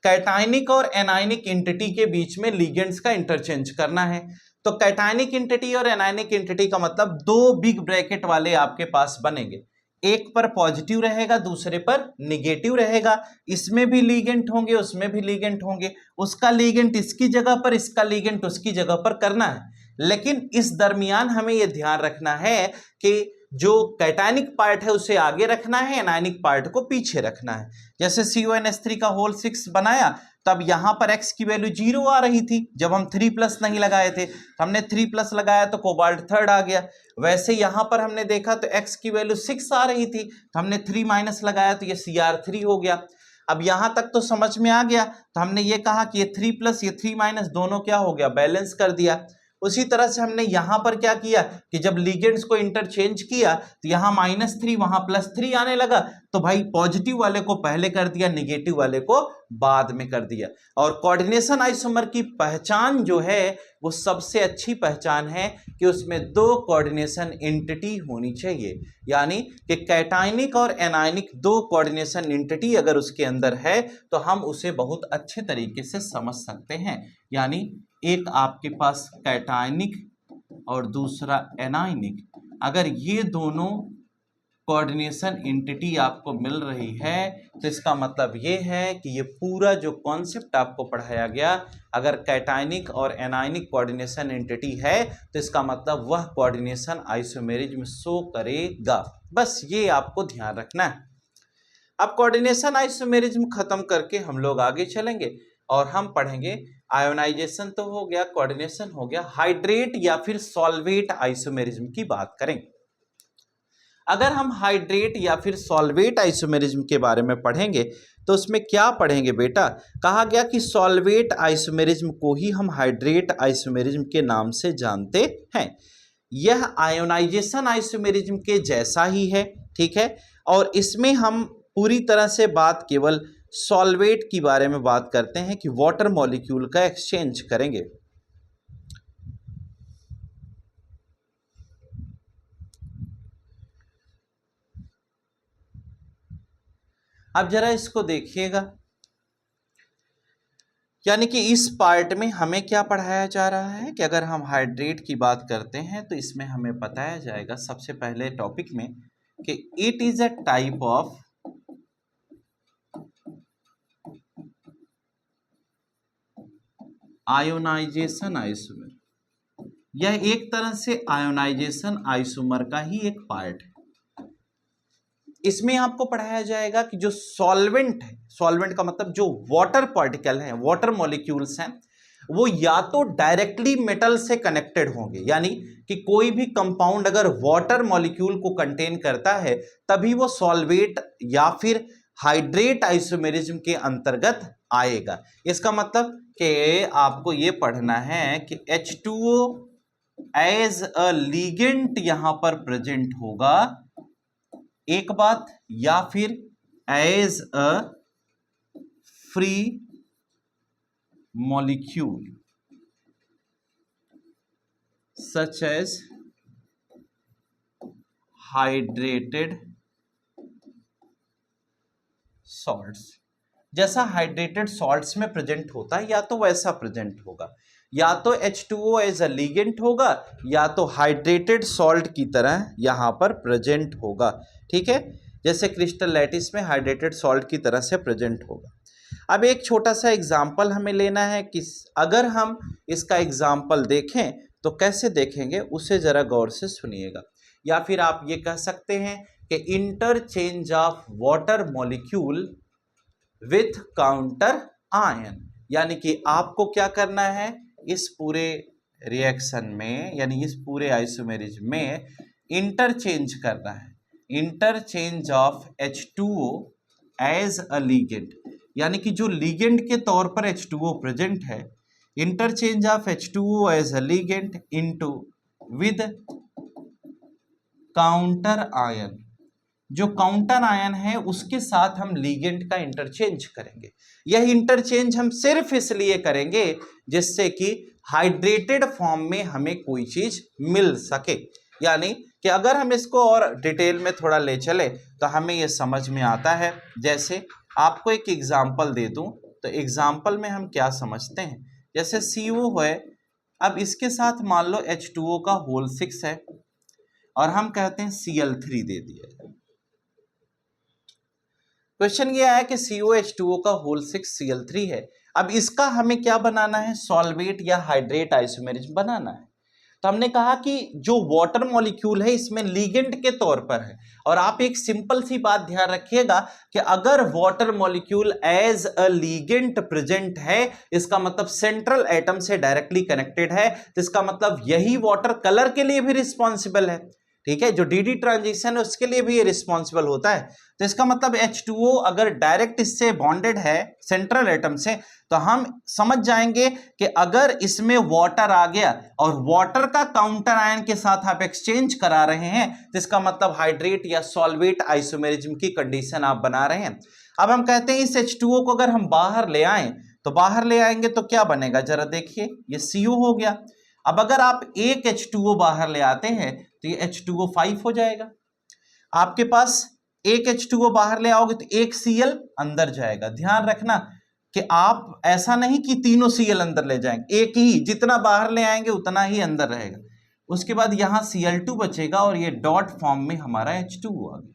कैटायनिक और एनायनिक एंटिटी के बीच में लिगेंड्स का इंटरचेंज करना है। तो कैटायनिक एंटिटी और एनायनिक एंटिटी का मतलब दो बिग ब्रैकेट वाले आपके पास बनेंगे, एक पर पॉजिटिव रहेगा दूसरे पर निगेटिव रहेगा। इसमें भी लिगेंड होंगे उसमें भी लिगेंड होंगे, उसका लिगेंड इसकी जगह पर इसका लिगेंड उसकी जगह पर करना है। लेकिन इस दरमियान हमें यह ध्यान रखना है कि जो कैटायनिक पार्ट है उसे आगे रखना है, एनायनिक पार्ट को पीछे रखना है। जैसे CONH3 का होल 6 बनाया तब यहां पर x की वैल्यू 0 आ रही थी जब हम 3+ नहीं लगाए थे, हमने 3+ लगाया तो कोबाल्ट थर्ड आ गया। वैसे यहां पर हमने देखा तो x की वैल्यू 6 आ रही थी तो हमने 3- लगाया तो ये Cr3 हो गया। अब यहां तक तो समझ में आ गया, तो हमने ये कहा कि ये 3+ ये 3- दोनों क्या हो गया, बैलेंस कर दिया। उसी तरह से हमने यहां पर क्या किया कि जब लिगेंड्स को इंटरचेंज किया तो यहां -3 वहां +3 आने लगा, तो भाई पॉजिटिव वाले को पहले कर दिया, निगेटिव वाले को बाद में कर दिया। और कोऑर्डिनेशन आइसोमर की पहचान जो है वो सबसे अच्छी पहचान है कि उसमें दो कोऑर्डिनेशन एंटिटी होनी चाहिए, यानी कि कैटायनिक और एनायनिक दो कोऑर्डिनेशन एंटिटी अगर उसके अंदर है तो हम उसे बहुत अच्छे तरीके से समझ सकते हैं। यानी एक आपके पास कैटायनिक और दूसरा एनायनिक, अगर ये दोनों कोऑर्डिनेशन एंटिटी आपको मिल रही है तो इसका मतलब ये है कि ये पूरा जो कॉन्सेप्ट आपको पढ़ाया गया, अगर कैटायनिक और एनायनिक कोऑर्डिनेशन एंटिटी है तो इसका मतलब वह कोऑर्डिनेशन आइसोमेरिज्म शो करेगा। बस ये आपको ध्यान रखना है। अब कोऑर्डिनेशन आइसोमेरिज्म खत्म करके हम लोग आगे चलेंगे और हम पढ़ेंगे आयोनाइजेशन तो हो गया, कोऑर्डिनेशन हो गया, हाइड्रेट या फिर सॉल्वेट आइसोमेरिज्म की बात करें। अगर हम हाइड्रेट या फिर सॉल्वेट आइसोमेरिज्म के बारे में पढ़ेंगे तो उसमें क्या पढ़ेंगे बेटा, कहा गया कि सॉल्वेट आइसोमेरिज्म को ही हम हाइड्रेट आइसोमेरिज्म के नाम से जानते हैं। यह आयोनाइजेशन आइसोमेरिज्म के जैसा ही है, ठीक है, और इसमें हम पूरी तरह से बात केवल सॉल्वेट के बारे में बात करते हैं कि वाटर मॉलिक्यूल का एक्सचेंज करेंगे। अब जरा इसको देखिएगा, यानी कि इस पार्ट में हमें क्या पढ़ाया जा रहा है कि अगर हम हाइड्रेट की बात करते हैं तो इसमें हमें बताया जाएगा सबसे पहले टॉपिक में कि it is a type of ionization isomer. यह एक तरह से आयोनाइजेशन आइसोमर का ही एक पार्ट है। इसमें आपको पढ़ाया जाएगा कि जो सॉल्वेंट है, सॉल्वेंट का मतलब जो वाटर पार्टिकल है, वाटर मॉलिक्यूल्स हैं, वो या तो डायरेक्टली मेटल से कनेक्टेड होंगे, यानी कि कोई भी कंपाउंड अगर वाटर मॉलिक्यूल को कंटेन करता है तभी वो सॉल्वेट या फिर हाइड्रेट आइसोमेरिज्म के अंतर्गत आएगा। इसका मतलब कि आपको ये पढ़ना है कि H2O एज अ लिगेंड यहां पर प्रेजेंट होगा एक बात, या फिर as a free molecule such as hydrated salts. जैसा हाइड्रेटेड सॉल्ट्स में प्रेजेंट होता है या तो वैसा प्रेजेंट होगा, या तो H2O एज अ लिगेंड होगा या तो हाइड्रेटेड सॉल्ट की तरह यहां पर प्रेजेंट होगा, ठीक है, जैसे क्रिस्टल लैटिस में हाइड्रेटेड सॉल्ट की तरह से प्रेजेंट होगा। अब एक छोटा सा एग्जाम्पल हमें लेना है कि अगर हम इसका एग्जाम्पल देखें तो कैसे देखेंगे उसे जरा गौर से सुनिएगा। या फिर आप ये कह सकते हैं कि interchange of water molecule with counter ion, यानी कि आपको क्या करना है इस पूरे रिएक्शन में, यानी इस पूरे आइसोमेरिज्म में इंटरचेंज करना है, interchange of H2O as a ligand, यानी कि जो लिगेंड के तौर पर H2O प्रेजेंट है, interchange of H2O as a ligand into with counter ion, जो काउंटर आयन है उसके साथ हम लिगेंड का इंटरचेंज करेंगे। यह इंटरचेंज हम सिर्फ इसलिए करेंगे जिससे कि हाइड्रेटेड फॉर्म में हमें कोई चीज मिल सके, यानी कि अगर हम इसको और डिटेल में थोड़ा ले चले तो हमें यह समझ में आता है। जैसे आपको एक एग्जांपल दे दूं तो एग्जाम्पल में हम क्या समझते हैं, जैसे CO है, अब इसके साथ मान लो H2O का होल 6 है और हम कहते हैं Cl3 दे दिया। क्वेश्चन ये आया कि COH2O का होल 6 Cl3 है। अब इसका हमें क्या बनाना है, सॉल्वेट या हाइड्रेट आइसोमेरिज्म बनाना है। तो हमने कहा कि जो वाटर मॉलिक्यूल है इसमें लिगेंड के तौर पर है, और आप एक सिंपल सी बात ध्यान रखिएगा कि अगर water molecule as a ligand present है, इसका मतलब सेंट्रल एटम से डायरेक्टली कनेक्टेड है, तो इसका मतलब यही वाटर कलर के लिए भी रिस्पॉन्सिबल है। ठीक है, जो डी ट्रांजिशन है उसके लिए भी ये रिस्पॉन्सिबल होता है। तो इसका मतलब H2O अगर डायरेक्ट इससे बॉन्डेड है सेंट्रल एटम से, तो हम समझ जाएंगे कि अगर इसमें वाटर आ गया और वाटर का काउंटर आयन के साथ आप एक्सचेंज करा रहे हैं, तो इसका मतलब हाइड्रेट या सॉल्वेट आइसोमेरिज्म की कंडीशन आप बना रहे हैं। अब हम कहते हैं इस H2O को अगर हम बाहर ले आए, तो बाहर ले आएंगे तो क्या बनेगा, जरा देखिए, ये CO हो गया। अब अगर आप एक H2O बाहर ले आते हैं तो ये H2O5 हो जाएगा। आपके पास एक H2O बाहर ले आओगे तो एक Cl अंदर जाएगा। ध्यान रखना कि आप ऐसा नहीं कि तीनों Cl अंदर ले जाएंगे, एक ही, जितना बाहर ले आएंगे उतना ही अंदर रहेगा। उसके बाद यहां Cl2 बचेगा और ये डॉट फॉर्म में हमारा H2O आ गया।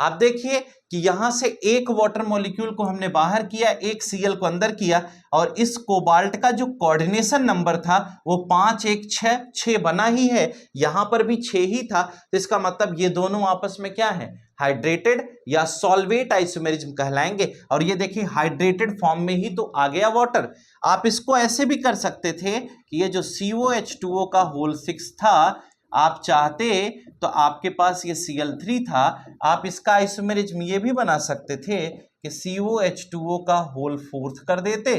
आप देखिए कि यहां से एक वाटर मॉलिक्यूल को हमने बाहर किया, एक Cl को अंदर किया, और इस कोबाल्ट का जो कोऑर्डिनेशन नंबर था वो 5 1 6 6 बना ही है, यहां पर भी 6 ही था। तो इसका मतलब ये दोनों आपस में क्या है, हाइड्रेटेड या सॉल्वेट आइसोमेरिज्म कहलाएंगे। और ये देखिए हाइड्रेटेड फॉर्म में ही तो आ गया वाटर। आप इसको ऐसे भी कर सकते थे कि ये जो COH2O का होल 6 था, आप चाहते तो आपके पास ये Cl3 था, आप इसका आइसोमेरिज्म ये भी बना सकते थे कि COH2O का होल 4 कर देते,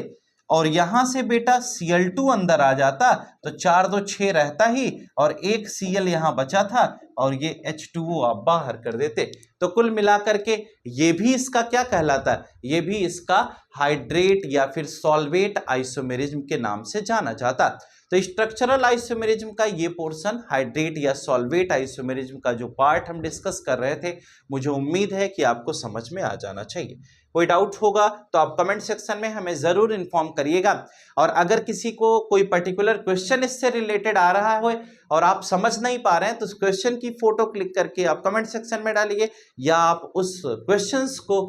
और यहां से बेटा Cl2 अंदर आ जाता, तो 4 2 6 रहता ही, और एक Cl यहां बचा था, और ये H2O आप बाहर कर देते। तो कुल मिलाकर के ये भी इसका क्या कहलाता, ये भी इसका हाइड्रेट या फिर सॉल्वेट आइसोमेरिज्म के नाम से जाना जाता। तो स्ट्रक्चरल आइसोमेरिज्म का ये पोर्शन, हाइड्रेट या सॉल्वेट आइसोमेरिज्म का जो पार्ट हम डिस्कस कर रहे थे, मुझे उम्मीद है कि आपको समझ में आ जाना चाहिए। कोई डाउट होगा तो आप कमेंट सेक्शन में हमें जरूर इन्फॉर्म करिएगा, और अगर किसी को कोई पर्टिकुलर क्वेश्चन इससे रिलेटेड आ रहा है और आप समझ नहीं पा रहे हैं, तो उस क्वेश्चन की फोटो क्लिक करके आप कमेंट सेक्शन में डालिए, या आप उस क्वेश्चंस को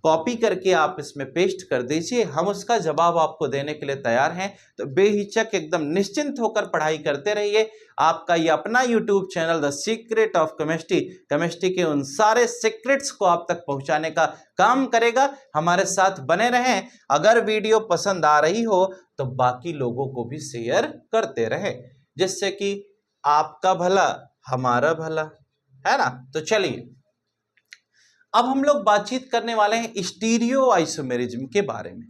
कॉपी करके आप इसमें पेस्ट कर दीजिए, हम उसका जवाब आपको देने के लिए तैयार हैं। तो बेहिचक एकदम निश्चिंत होकर पढ़ाई करते रहिए। आपका ये अपना YouTube channel the secret of chemistry, chemistry के उन सारे सीक्रेट्स को आप तक पहुंचाने का काम करेगा। हमारे साथ बने रहें। अगर वीडियो पसंद आ रही हो तो बाकी लोगों को भी शेयर करते रहें, जिससे कि आपका भला हमारा भला, है ना। तो चलिए अब हम लोग बातचीत करने वाले हैं स्टीरियो आइसोमेरिज्म के बारे में।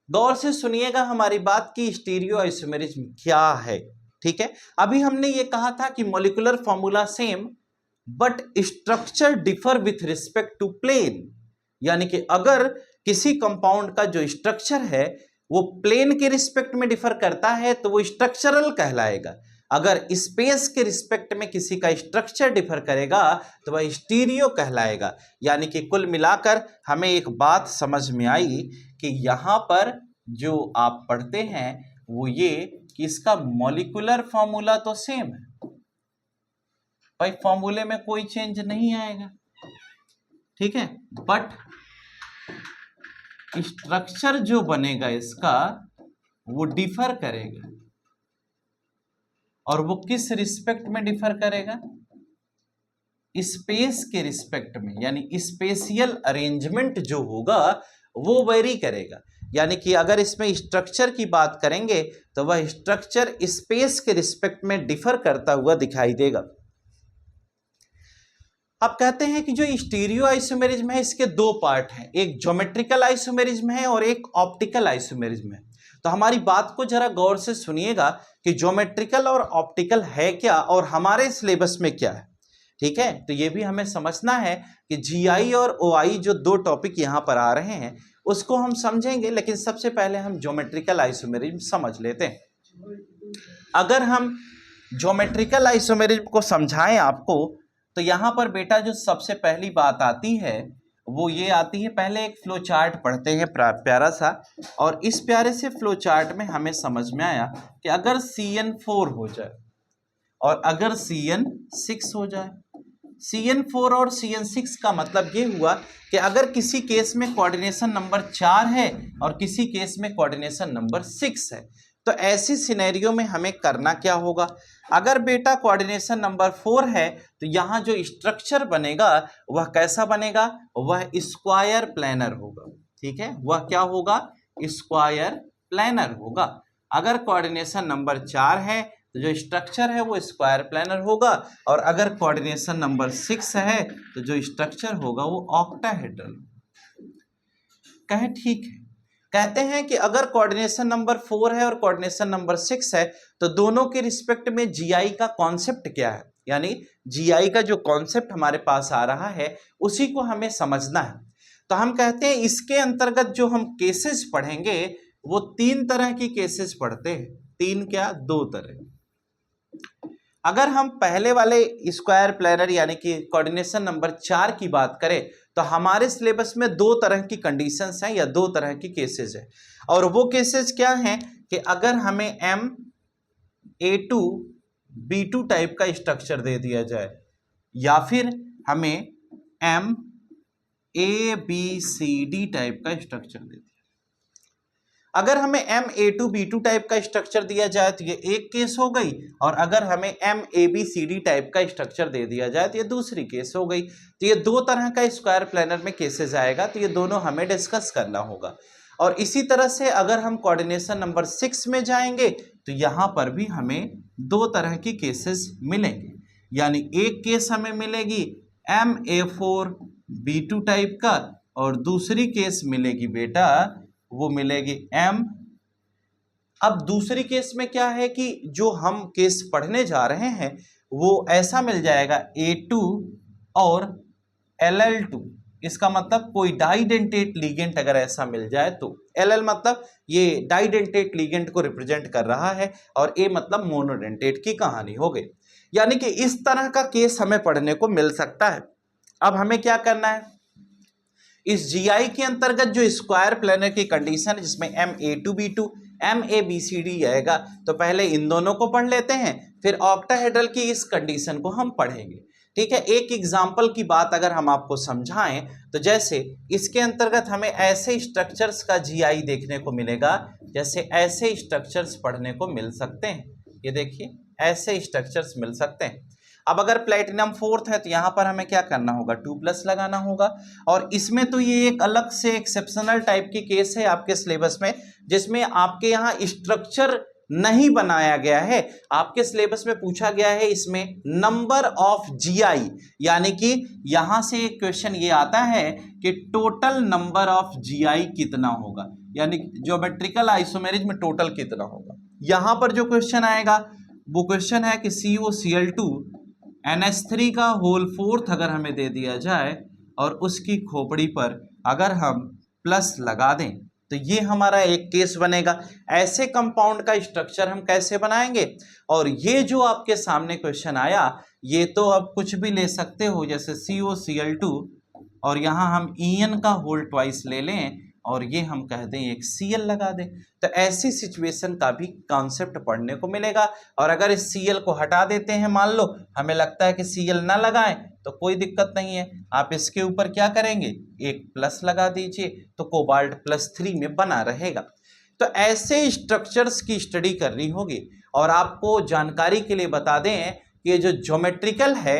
गौर से सुनिएगा हमारी बात की स्टीरियो आइसोमेरिज्म क्या है। ठीक है, अभी हमने ये कहा था कि molecular formula same but structure differ with respect to plane, यानी कि अगर किसी कंपाउंड का जो स्ट्रक्चर है वो प्लेन के रिस्पेक्ट में डिफर करता है तो वो स्ट्रक्चरल कहलाएगा। अगर स्पेस के रिस्पेक्ट में किसी का स्ट्रक्चर डिफर करेगा तो वह स्टीरियो कहलाएगा। यानी कि कुल मिलाकर हमें एक बात समझ में आई कि यहां पर जो आप पढ़ते हैं वो ये कि इसका मॉलिक्यूलर फॉर्मूला तो सेम है भाई, फॉर्मूले में कोई चेंज नहीं आएगा, ठीक है, बट स्ट्रक्चर जो बनेगा इसका वो डिफर करेगा। और वो किस रिस्पेक्ट में डिफर करेगा, स्पेस के रिस्पेक्ट में, यानी स्पेशियल अरेंजमेंट जो होगा वो वेरी करेगा। यानी कि अगर इसमें स्ट्रक्चर की बात करेंगे तो वह स्ट्रक्चर स्पेस के रिस्पेक्ट में डिफर करता हुआ दिखाई देगा। अब कहते हैं कि जो स्टीरियो आइसोमेरिज्म है इसके दो पार्ट हैं, एक ज्योमेट्रिकल आइसोमेरिज्म है और एक ऑप्टिकल आइसोमेरिज्म है। तो हमारी बात को जरा गौर से सुनिएगा कि ज्योमेट्रिकल और ऑप्टिकल है क्या और हमारे सिलेबस में क्या है। ठीक है, तो ये भी हमें समझना है कि जीआई और ओआई जो दो टॉपिक यहाँ पर आ रहे हैं उसको हम समझेंगे, लेकिन सबसे पहले हम ज्योमेट्रिकल आइसोमेरिज्म समझ लेते हैं। अगर हम ज्योमेट्रिकल आइसोमेरिज्म को समझाएं आपको, तो यहां पर बेटा जो सबसे पहली बात आती है वो ये आती है, पहले एक फ्लो चार्ट पढ़ते हैं प्यारा सा, और इस प्यारे से फ्लो चार्ट में हमें समझ में आया कि अगर CN4 हो जाए और अगर CN6 हो जाए, CN4 और CN6 का मतलब ये हुआ कि अगर किसी केस में कोऑर्डिनेशन नंबर 4 है और किसी केस में कोऑर्डिनेशन नंबर 6 है, तो ऐसी सिनेरियो में हमें करना क्या होगा। अगर बेटा कोऑर्डिनेशन नंबर 4 है तो यहाँ जो स्ट्रक्चर बनेगा वह कैसा बनेगा, वह स्क्वायर प्लेनर होगा। ठीक है, वह क्या होगा, स्क्वायर प्लेनर होगा। अगर कोऑर्डिनेशन नंबर 4 है तो जो स्ट्रक्चर है वो स्क्वायर प्लेनर होगा, और अगर कोऑर्डिनेशन नंबर 6 है तो जो स्ट्रक्चर होगा वो ऑक्टाहेड्रल। कहें ठीक है। कहते हैं कि अगर कोऑर्डिनेशन नंबर 4 है और कोऑर्डिनेशन नंबर 6 है तो दोनों के रिस्पेक्ट में जीआई का कॉन्सेप्ट क्या है, यानी जीआई का जो कॉन्सेप्ट हमारे पास आ रहा है उसी को हमें समझना है। तो हम कहते हैं इसके अंतर्गत जो हम केसेस पढ़ेंगे वो 3 तरह की केसेस पढ़ते हैं। 3 क्या, 2 तरह। अगर हम पहले वाले स्क्वायर प्लेनर यानी कि कोऑर्डिनेशन नंबर 4 की बात करें तो हमारे सिलेबस में 2 तरह की कंडीशंस हैं या 2 तरह की केसेस हैं, और वो केसेस क्या हैं कि अगर हमें MA2 B2 टाइप का स्ट्रक्चर दे दिया जाए या फिर हमें MABCD टाइप का स्ट्रक्चर दे दिया। अगर हमें MA2 B2 टाइप का स्ट्रक्चर दिया जाए तो ये एक केस हो गई, और अगर हमें MABCD टाइप का स्ट्रक्चर दे दिया जाए तो ये दूसरी केस हो गई। तो ये 2 तरह का स्क्वायर प्लेनर में केसेस आएगा, तो ये दोनों हमें डिस्कस करना होगा। और इसी तरह से अगर हम कोऑर्डिनेशन नंबर 6 में जाएंगे तो यहाँ पर भी हमें 2 तरह की केसेस मिलेंगे, यानी एक केस हमें मिलेगी MA4 B2 टाइप का, और दूसरी केस मिलेगी बेटा वो मिलेगी अब दूसरी केस में क्या है कि जो हम केस पढ़ने जा रहे हैं वो ऐसा मिल जाएगा A2 और LL2। इसका मतलब कोई डाइडेंटेट लिगेंड अगर ऐसा मिल जाए तो LL मतलब ये डाइडेंटेट लिगेंड को रिप्रेजेंट कर रहा है, और A मतलब मोनोडेंटेट की कहानी हो गई। यानी कि इस तरह का केस हमें पढ़ने को मिल सकता है। अब हमें क्या करना है, इस जीआई के अंतर्गत जो स्क्वायर प्लेनर की कंडीशन है जिसमें MA2 B2 MABCD आएगा, तो पहले इन दोनों को पढ़ लेते हैं, फिर ऑक्टाहेड्रल की इस कंडीशन को हम पढ़ेंगे। ठीक है, एक एग्जांपल की बात अगर हम आपको समझाएं तो जैसे इसके अंतर्गत हमें ऐसे स्ट्रक्चर्स का जीआई देखने को मिलेगा, जैसे ऐसे स्ट्रक्चर्स पढ़ने को मिल सकते हैं। ये देखिए ऐसे स्ट्रक्चर्स मिल सकते हैं। अब अगर प्लेटिनम 4th है तो यहाँ पर हमें क्या करना होगा, 2+ लगाना होगा। और इसमें तो ये एक अलग से एक्सेप्शनल टाइप की केस है आपके सिलेबस में, जिसमें आपके यहाँ स्ट्रक्चर नहीं बनाया गया है। आपके सिलेबस में पूछा गया है इसमें नंबर ऑफ जीआई, यानी कि यहां से एक क्वेश्चन ये आता है कि टोटल नंबर ऑफ जीआई कितना होगा, यानी ज्योमेट्रिकल आइसोमेरिज्म में टोटल कितना होगा। यहां पर जो क्वेश्चन आएगा वो क्वेश्चन है कि COCl2 NH3 का होल 4th अगर हमें दे दिया जाए और उसकी खोपड़ी पर अगर हम प्लस लगा दें तो ये हमारा एक केस बनेगा। ऐसे कंपाउंड का स्ट्रक्चर हम कैसे बनाएंगे, और ये जो आपके सामने क्वेश्चन आया ये तो अब कुछ भी ले सकते हो, जैसे COCl2 और यहाँ हम EN का होल ट्वाइस ले लें और ये हम कह दें एक Cl लगा दें, तो ऐसी सिचुएशन का भी कॉन्सेप्ट पढ़ने को मिलेगा। और अगर इस Cl को हटा देते हैं, मान लो हमें लगता है कि Cl ना लगाएं तो कोई दिक्कत नहीं है, आप इसके ऊपर क्या करेंगे, एक प्लस लगा दीजिए तो कोबाल्ट +3 में बना रहेगा। तो ऐसे स्ट्रक्चर्स की स्टडी करनी होगी। और आपको जानकारी के लिए बता दें कि ये जो ज्योमेट्रिकल है,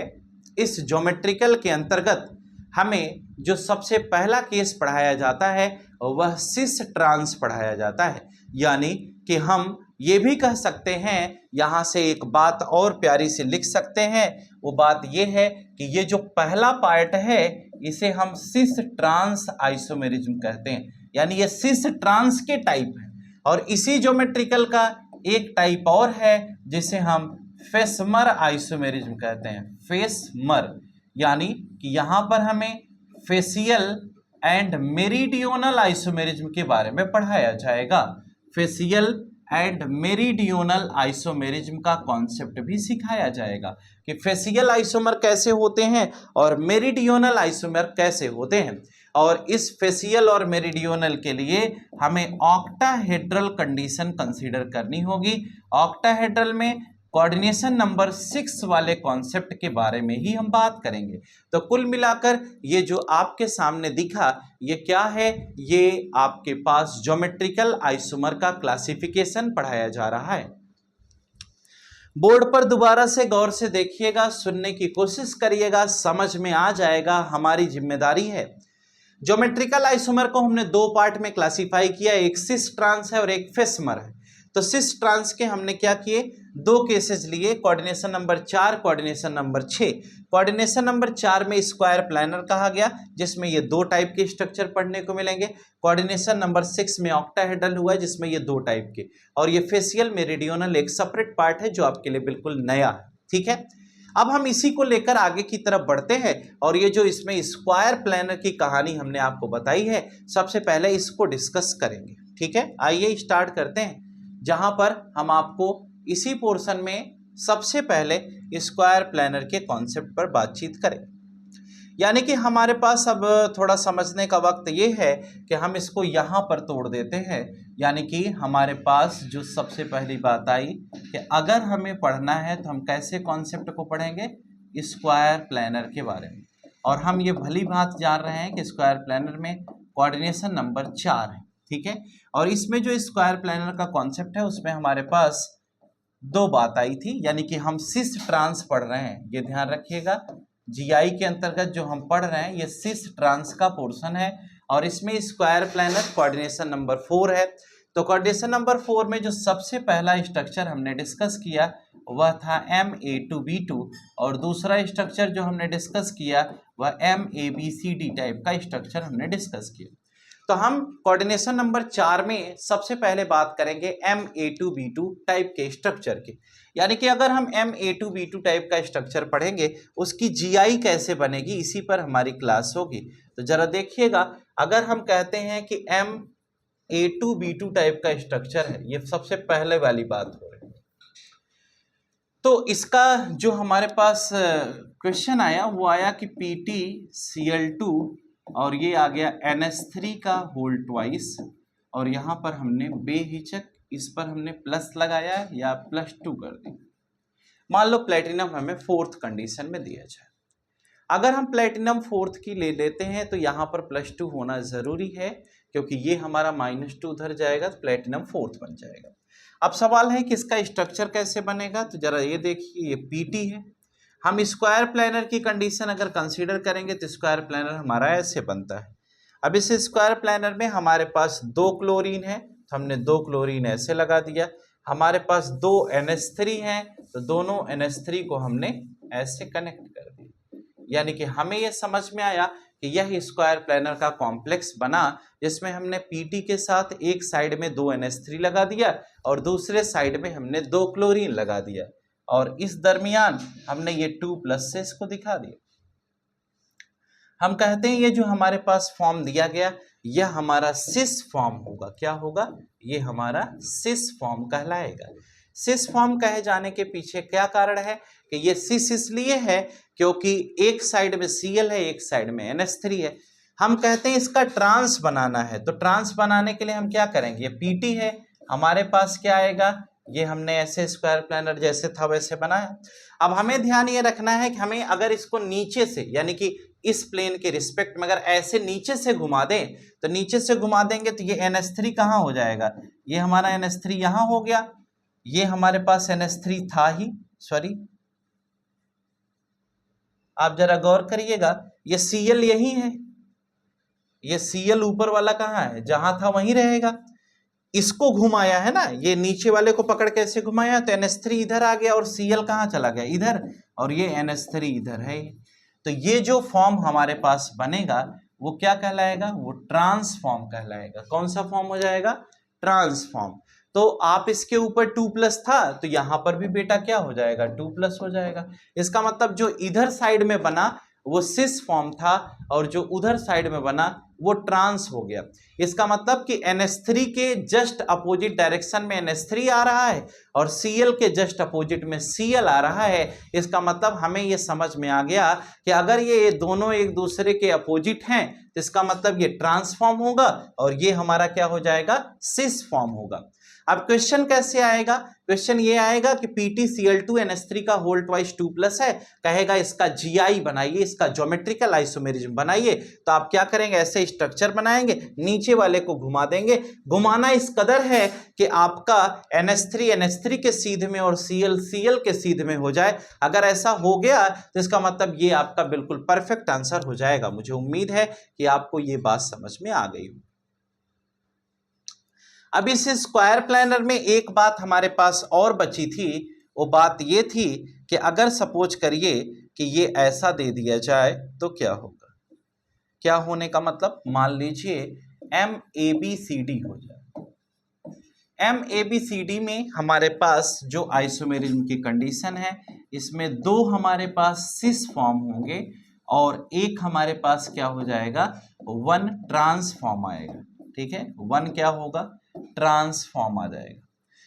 इस ज्योमेट्रिकल के अंतर्गत हमें जो सबसे पहला केस पढ़ाया जाता है वह सिस ट्रांस पढ़ाया जाता है। यानी कि हम ये भी कह सकते हैं, यहाँ से एक बात और प्यारी से लिख सकते हैं, वो बात ये है कि ये जो पहला पार्ट है इसे हम सिस ट्रांस आइसोमेरिज्म कहते हैं, यानी ये सिस ट्रांस के टाइप है। और इसी ज्योमेट्रिकल का एक टाइप और है जिसे हम फेसमर आइसोमेरिज्म कहते हैं। फेसमर यानी कि यहाँ पर हमें फेसियल एंड मेरिडियोनल आइसोमेरिज्म के बारे में पढ़ाया जाएगा। फेसियल एंड मेरिडियोनल आइसोमेरिज्म का कॉन्सेप्ट भी सिखाया जाएगा कि फेसियल आइसोमर कैसे होते हैं और मेरिडियोनल आइसोमर कैसे होते हैं। और इस फेसियल और मेरिडियोनल के लिए हमें ऑक्टाहेड्रल कंडीशन कंसीडर करनी होगी। ऑक्टाहेड्रल में कोऑर्डिनेशन नंबर 6 वाले कॉन्सेप्ट के बारे में ही हम बात करेंगे। तो कुल मिलाकर ये जो आपके सामने दिखा ये क्या है, ये आपके पास ज्योमेट्रिकल आइसोमर का क्लासिफिकेशन पढ़ाया जा रहा है। बोर्ड पर दोबारा से गौर से देखिएगा, सुनने की कोशिश करिएगा, समझ में आ जाएगा, हमारी जिम्मेदारी है। ज्योमेट्रिकल आइसोमर को हमने दो पार्ट में क्लासिफाई किया, एक सिस ट्रांस है और एक फेसमर है। तो सिस ट्रांस के हमने क्या किए, दो केसेस लिए, coordination number 4, coordination number 6। Coordination number 4 में स्क्वायर प्लानर कहा गया, जिसमें ये दो टाइप के स्ट्रक्चर पढ़ने को मिलेंगे। कोऑर्डिनेशन नंबर 6 में ऑक्टाहेड्रल हुआ है, जिसमें ये दो टाइप के, और ये फेसियल मेरिडियोनल एक सेपरेट पार्ट है जो आपके लिए बिल्कुल नया है। ठीक है, अब हम इसी को लेकर आगे की तरफ बढ़ते हैं और ये जो इसमें स्क्वायर प्लानर की कहानी हमने आपको बताई है, सबसे पहले इसको डिस्कस करेंगे। ठीक है, आइए स्टार्ट करते हैं, जहां पर हम आपको इसी पोर्शन में सबसे पहले स्क्वायर प्लानर के कॉन्सेप्ट पर बातचीत करें। यानी कि हमारे पास अब थोड़ा समझने का वक्त ये है कि हम इसको यहाँ पर तोड़ देते हैं। यानी कि हमारे पास जो सबसे पहली बात आई कि अगर हमें पढ़ना है तो हम कैसे कॉन्सेप्ट को पढ़ेंगे, स्क्वायर प्लानर के बारे में। और हम ये भली बात जान रहे हैं कि स्क्वायर प्लानर में कोऑर्डिनेशन नंबर 4 है। ठीक है, और इसमें जो स्क्वायर प्लानर का कॉन्सेप्ट है उसमें हमारे पास दो बात आई थी, यानी कि हम सिस ट्रांस पढ़ रहे हैं, ये ध्यान रखिएगा। जीआई के अंतर्गत जो हम पढ़ रहे हैं ये सिस ट्रांस का पोर्शन है और इसमें स्क्वायर प्लानर कोऑर्डिनेशन नंबर 4 है। तो कोऑर्डिनेशन नंबर 4 में जो सबसे पहला स्ट्रक्चर हमने डिस्कस किया वह था MA2B2 और दूसरा स्ट्रक्चर जो हमने डिस्कस किया वह MABCD टाइप का स्ट्रक्चर हमने डिस्कस किया। तो हम कोऑर्डिनेशन नंबर 4 में सबसे पहले बात करेंगे MA2B2 टाइप के स्ट्रक्चर की। यानी कि अगर हम MA2B2 टाइप का स्ट्रक्चर पढ़ेंगे उसकी जीआई कैसे बनेगी, इसी पर हमारी क्लास होगी। तो जरा देखिएगा, अगर हम कहते हैं कि MA2B2 टाइप का स्ट्रक्चर है, ये सबसे पहले वाली बात हो रही है, तो इसका जो हमारे पास क्वेश्चन आया वो आया कि PtCl2 और ये आ गया NH3 का होल ट्वाइस, और यहाँ पर हमने बेहिचक इस पर हमने प्लस लगाया या +2 कर दी। मान लो प्लेटिनम हमें 4th कंडीशन में दिया जाए, अगर हम प्लेटिनम 4th की ले लेते हैं तो यहाँ पर +2 होना जरूरी है, क्योंकि ये हमारा -2 उधर जाएगा तो प्लेटिनम 4th बन जाएगा। अब सवाल है कि इसका स्ट्रक्चर कैसे बनेगा, तो जरा ये देखिए, ये PT है। हम स्क्वायर प्लानर की कंडीशन अगर कंसीडर करेंगे तो स्क्वायर प्लानर हमारा ऐसे बनता है। अब इस स्क्वायर प्लानर में हमारे पास 2 क्लोरीन है तो हमने 2 क्लोरीन ऐसे लगा दिया। हमारे पास 2 NH3 हैं तो दोनों NH3 को हमने ऐसे कनेक्ट कर दिया। यानी कि हमें यह समझ में आया कि यह स्क्वायर प्लानर का कॉम्प्लेक्स बना, जिसमें हमने PT के साथ एक साइड में 2 NH3 लगा दिया और दूसरे साइड में हमने 2 क्लोरीन लगा दिया, और इस दरमियान हमने ये 2+ से इसको दिखा दिया। हम कहते हैं ये जो हमारे पास फॉर्म दिया गया यह हमारा सिस फॉर्म होगा। क्या होगा, ये हमारा सिस फॉर्म कहलाएगा। सिस फॉर्म कहे जाने के पीछे क्या कारण है कि ये सिस इसलिए है क्योंकि एक साइड में Cl है, एक साइड में NH3 है। हम कहते हैं इसका ट्रांस बनाना है, तो ट्रांस बनाने के लिए हम क्या करेंगे, ये PT है, हमारे पास क्या आएगा, ये हमने ऐसे स्क्वायर प्लानर जैसे था वैसे बनाया। अब हमें ध्यान ये रखना है कि हमें अगर इसको नीचे से, यानी कि इस प्लेन के रिस्पेक्ट में अगर ऐसे नीचे से घुमा दें, तो नीचे से घुमा देंगे तो ये NH3 कहाँ हो जाएगा, ये हमारा NH3 यहाँ हो गया, ये हमारे पास NH3 था ही, सॉरी आप जरा गौर करिएगा, ये Cl यही है, ये Cl ऊपर वाला कहाँ है, जहां था वहीं रहेगा। इसको घुमाया है ना, ये नीचे वाले को पकड़ के ऐसे घुमाया तो NH3 इधर आ गया और Cl कहाँ चला गया, इधर, और ये NH3 इधर है। तो ये जो फॉर्म हमारे पास बनेगा वो क्या कहलाएगा, वो ट्रांसफॉर्म कहलाएगा। कौन सा फॉर्म हो जाएगा, ट्रांसफॉर्म। तो आप इसके ऊपर 2+ था तो यहाँ पर भी बेटा क्या हो जाएगा, 2+ हो जाएगा। इसका मतलब जो इधर साइड में बना वो सिस फॉर्म था और जो उधर साइड में बना वो ट्रांस हो गया। इसका मतलब कि NH3 के जस्ट अपोजिट डायरेक्शन में NH3 आ रहा है और Cl के जस्ट अपोजिट में Cl आ रहा है। इसका मतलब हमें ये समझ में आ गया कि अगर ये दोनों एक दूसरे के अपोजिट हैं तो इसका मतलब ये ट्रांसफॉर्म होगा और ये हमारा क्या हो जाएगा, सिस फॉर्म होगा। अब क्वेश्चन कैसे आएगा, क्वेश्चन ये आएगा कि PtCl2NH3 का होल ट्वाइस 2+ है, कहेगा इसका GI बनाइए, इसका ज्योमेट्रिकल आइसोमेरिज्म बनाइए। तो आप क्या करेंगे, ऐसे स्ट्रक्चर बनाएंगे, नीचे वाले को घुमा देंगे। घुमाना इस कदर है कि आपका NH3 के सीध में और Cl के सीध में हो जाए। अगर ऐसा हो गया तो इसका मतलब ये आपका बिल्कुल परफेक्ट आंसर हो जाएगा। मुझे उम्मीद है कि आपको ये बात समझ में आ गई। अब इस स्क्वायर प्लानर में एक बात हमारे पास और बची थी, वो बात ये थी कि अगर सपोज करिए कि ये ऐसा दे दिया जाए तो क्या होगा। क्या होने का मतलब, मान लीजिए MABCD हो जाए। MABCD में हमारे पास जो आइसोमेरिज्म की कंडीशन है, इसमें दो हमारे पास सिस फॉर्म होंगे और एक हमारे पास क्या हो जाएगा, वन ट्रांसफॉर्म आएगा। ठीक है, वन क्या होगा, ट्रांसफॉर्म आ जाएगा।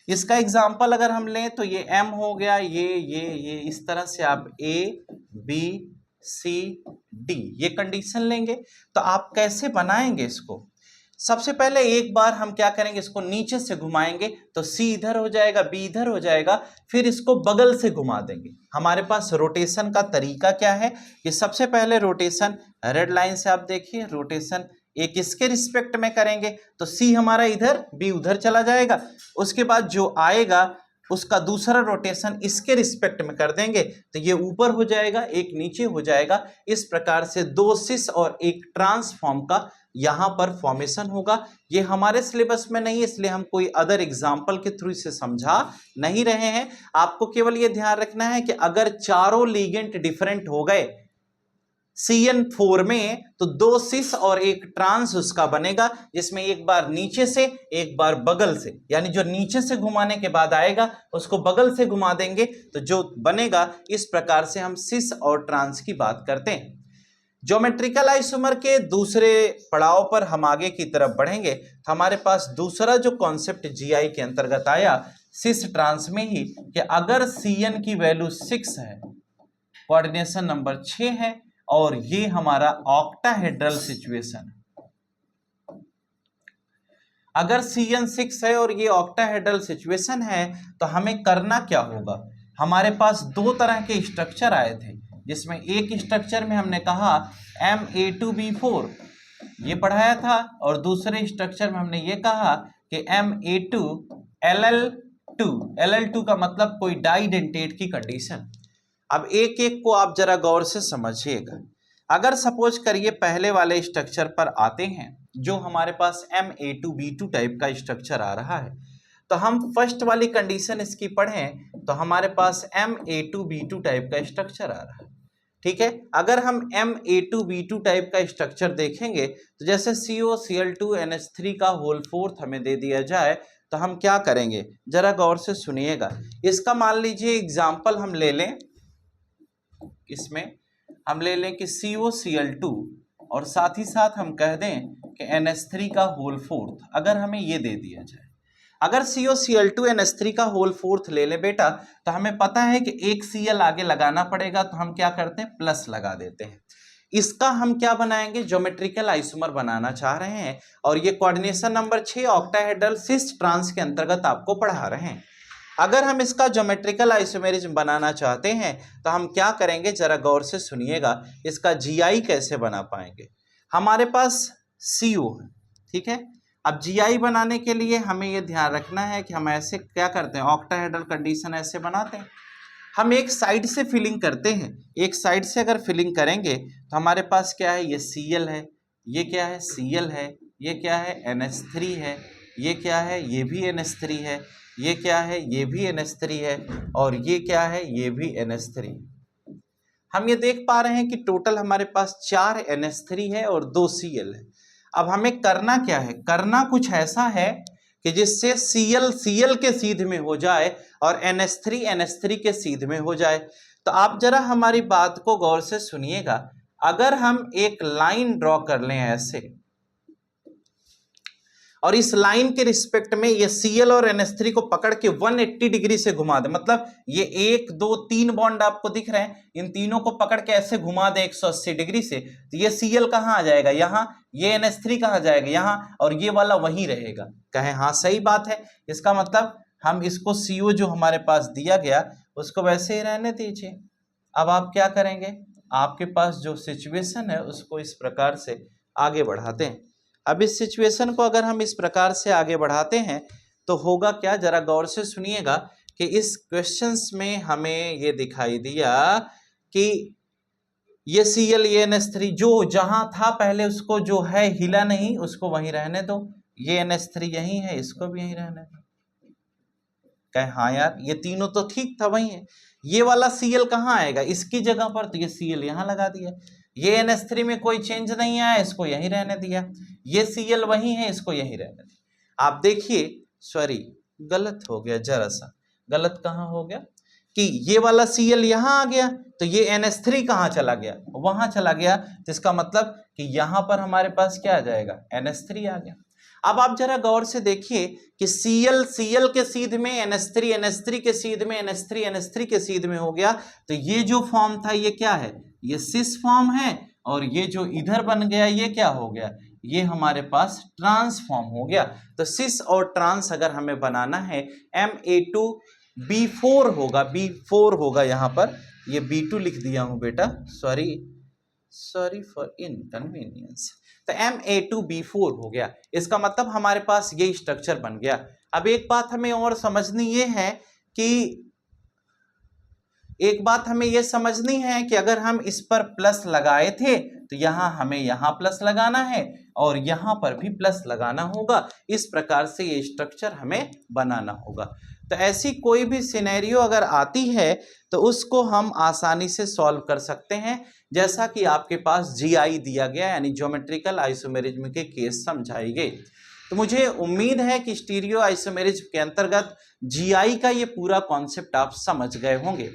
इसका एग्जांपल अगर हम लें तो ये M हो गया, ये इस तरह से आप ABCD ये कंडीशन लेंगे। तो आप कैसे बनाएंगे इसको, सबसे पहले एक बार हम क्या करेंगे, इसको नीचे से घुमाएंगे तो C इधर हो जाएगा, B इधर हो जाएगा, फिर इसको बगल से घुमा देंगे। हमारे पास रोटेशन का तरीका क्या है कि सबसे पहले रोटेशन रेड लाइन से आप देखिए, रोटेशन एक इसके रिस्पेक्ट में करेंगे तो C हमारा इधर, B उधर चला जाएगा। उसके बाद जो आएगा उसका दूसरा रोटेशन इसके रिस्पेक्ट में कर देंगे तो ये ऊपर हो जाएगा, एक नीचे हो जाएगा। इस प्रकार से दो सिस और एक ट्रांसफॉर्म का यहाँ पर फॉर्मेशन होगा। ये हमारे सिलेबस में नहीं है, इसलिए हम कोई अदर एग्जाम्पल के थ्रू इसे समझा नहीं रहे हैं। आपको केवल ये ध्यान रखना है कि अगर चारों लिगेंड डिफरेंट हो गए CN4 में तो दो सिस और एक ट्रांस उसका बनेगा, जिसमें एक बार नीचे से एक बार बगल से, यानी जो नीचे से घुमाने के बाद आएगा उसको बगल से घुमा देंगे तो जो बनेगा। इस प्रकार से हम सिस और ट्रांस की बात करते हैं। ज्योमेट्रिकल आइसोमर के दूसरे पड़ाव पर हम आगे की तरफ बढ़ेंगे। हमारे पास दूसरा जो कॉन्सेप्ट GI के अंतर्गत आया सिस ट्रांस में ही, कि अगर CN की वैल्यू 6 है, कोऑर्डिनेशन नंबर 6 है और ये हमारा ऑक्टाहेड्रल सिचुएशन है। अगर CN 6 है और ये ऑक्टाहेड्रल सिचुएशन है तो हमें करना क्या होगा। हमारे पास दो तरह के स्ट्रक्चर आए थे, जिसमें एक स्ट्रक्चर में हमने कहा MA2B4 ये पढ़ाया था और दूसरे स्ट्रक्चर में हमने ये कहा कि MA2LL2 का मतलब कोई डाइडेंटेट की कंडीशन। अब एक एक को आप जरा गौर से समझिएगा। अगर सपोज करिए पहले वाले स्ट्रक्चर पर आते हैं, जो हमारे पास MA2B2 टाइप का स्ट्रक्चर आ रहा है, तो हम फर्स्ट वाली कंडीशन इसकी पढ़ें तो हमारे पास MA2B2 टाइप का स्ट्रक्चर आ रहा है। ठीक है, अगर हम MA2B2 टाइप का स्ट्रक्चर देखेंगे तो जैसे COCl2NH3 का होल फोर्थ हमें दे दिया जाए तो हम क्या करेंगे, जरा गौर से सुनिएगा। इसका मान लीजिए एग्जाम्पल हम ले लें, इसमें हम ले लें कि COCl2 और साथ ही साथ हम कह दें कि NH3 का होल फोर्थ, अगर हमें ये दे दिया जाए। अगर COCl2NH3 का होल फोर्थ ले ले बेटा तो हमें पता है कि एक Cl आगे लगाना पड़ेगा, तो हम क्या करते हैं, प्लस लगा देते हैं। इसका हम क्या बनाएंगे, ज्योमेट्रिकल आइसोमर बनाना चाह रहे हैं और ये coordination number 6 octahedral cis trans के अंतर्गत आपको पढ़ा रहे हैं। अगर हम इसका ज्योमेट्रिकल आइसोमेरिज्म बनाना चाहते हैं तो हम क्या करेंगे, जरा गौर से सुनिएगा। इसका GI कैसे बना पाएंगे, हमारे पास CO है, ठीक है। अब GI बनाने के लिए हमें यह ध्यान रखना है कि हम ऐसे क्या करते हैं, ऑक्टाहेड्रल कंडीशन ऐसे बनाते हैं। हम एक साइड से फिलिंग करते हैं, एक साइड से अगर फिलिंग करेंगे तो हमारे पास क्या है, ये Cl है, ये क्या है, Cl है, ये क्या है, NH3 है, ये क्या है, ये भी NH3 है, ये क्या है, ये भी NH3 है और ये क्या है, ये भी NH3। हम ये देख पा रहे हैं कि टोटल हमारे पास 4 NH3 है और 2 Cl है। अब हमें करना क्या है, करना कुछ ऐसा है कि जिससे Cl के सीध में हो जाए और NH3 के सीध में हो जाए। तो आप जरा हमारी बात को गौर से सुनिएगा। अगर हम एक लाइन ड्रॉ कर लें ऐसे, और इस लाइन के रिस्पेक्ट में ये Cl और NH3 को पकड़ के 180 डिग्री से घुमा दे, मतलब ये 1 2 3 बॉन्ड आपको दिख रहे हैं, इन तीनों को पकड़ के ऐसे घुमा दे 180 डिग्री से, तो ये Cl कहाँ आ जाएगा, यहाँ, ये NH3 कहाँ जाएगा, यहाँ, और ये वाला वहीं रहेगा। कहें हाँ सही बात है। इसका मतलब हम इसको CO जो हमारे पास दिया गया उसको वैसे ही रहने दीजिए। अब आप क्या करेंगे, आपके पास जो सिचुएशन है उसको इस प्रकार से आगे बढ़ाते हैं। अब इस सिचुएशन को अगर हम इस प्रकार से आगे बढ़ाते हैं तो होगा क्या, जरा गौर से सुनिएगा कि इस क्वेश्चंस में हमें ये दिखाई दिया कि ये Cl ये NH3 जो जहां था पहले उसको जो है हिला नहीं, उसको वहीं रहने दो, ये NH3 यहीं है, इसको भी यहीं रहने दो। कहे हाँ यार ये तीनों तो ठीक था वहीं है, ये वाला Cl कहाँ आएगा, इसकी जगह पर, तो ये Cl यहाँ लगा दिया, ये NH3 में कोई चेंज नहीं आया, इसको यहीं रहने दिया, ये Cl वहीं है, इसको यहीं रहने दिया। आप देखिए, सॉरी गलत हो गया, जरा सा गलत कहाँ हो गया कि ये वाला Cl यहाँ आ गया, तो ये NH3 कहाँ चला गया, वहां चला गया, तो इसका मतलब कि यहां पर हमारे पास क्या आ जाएगा, NH3 आ गया। अब आप जरा गौर से देखिए कि Cl के सीध में NH3 के सीध में NH3 के सीध में हो गया, तो ये जो फॉर्म था ये क्या है, ये सिस फॉर्म है, और ये जो इधर बन गया ये क्या हो गया, ये हमारे पास ट्रांस फॉर्म हो गया। तो सिस और ट्रांस अगर हमें बनाना है Ma2B4 होगा, B4 होगा, यहाँ पर ये B2 लिख दिया हूं बेटा, सॉरी फॉर इनकन्वीनियंस। तो Ma2B4 हो गया, इसका मतलब हमारे पास ये स्ट्रक्चर बन गया। अब एक बात हमें और समझनी ये है कि अगर हम इस पर प्लस लगाए थे तो यहां हमें यहां प्लस लगाना है और यहां पर भी प्लस लगाना होगा, इस प्रकार से ये स्ट्रक्चर हमें बनाना होगा। तो ऐसी कोई भी सिनेरियो अगर आती है तो उसको हम आसानी से सॉल्व कर सकते हैं, जैसा कि आपके पास GI दिया गया, यानी ज्योमेट्रिकल आइसोमेरिज्म के केस समझाए गए। तो मुझे उम्मीद है कि स्टीरियो आइसोमेरिज्म के अंतर्गत GI का ये पूरा कॉन्सेप्ट आप समझ गए होंगे।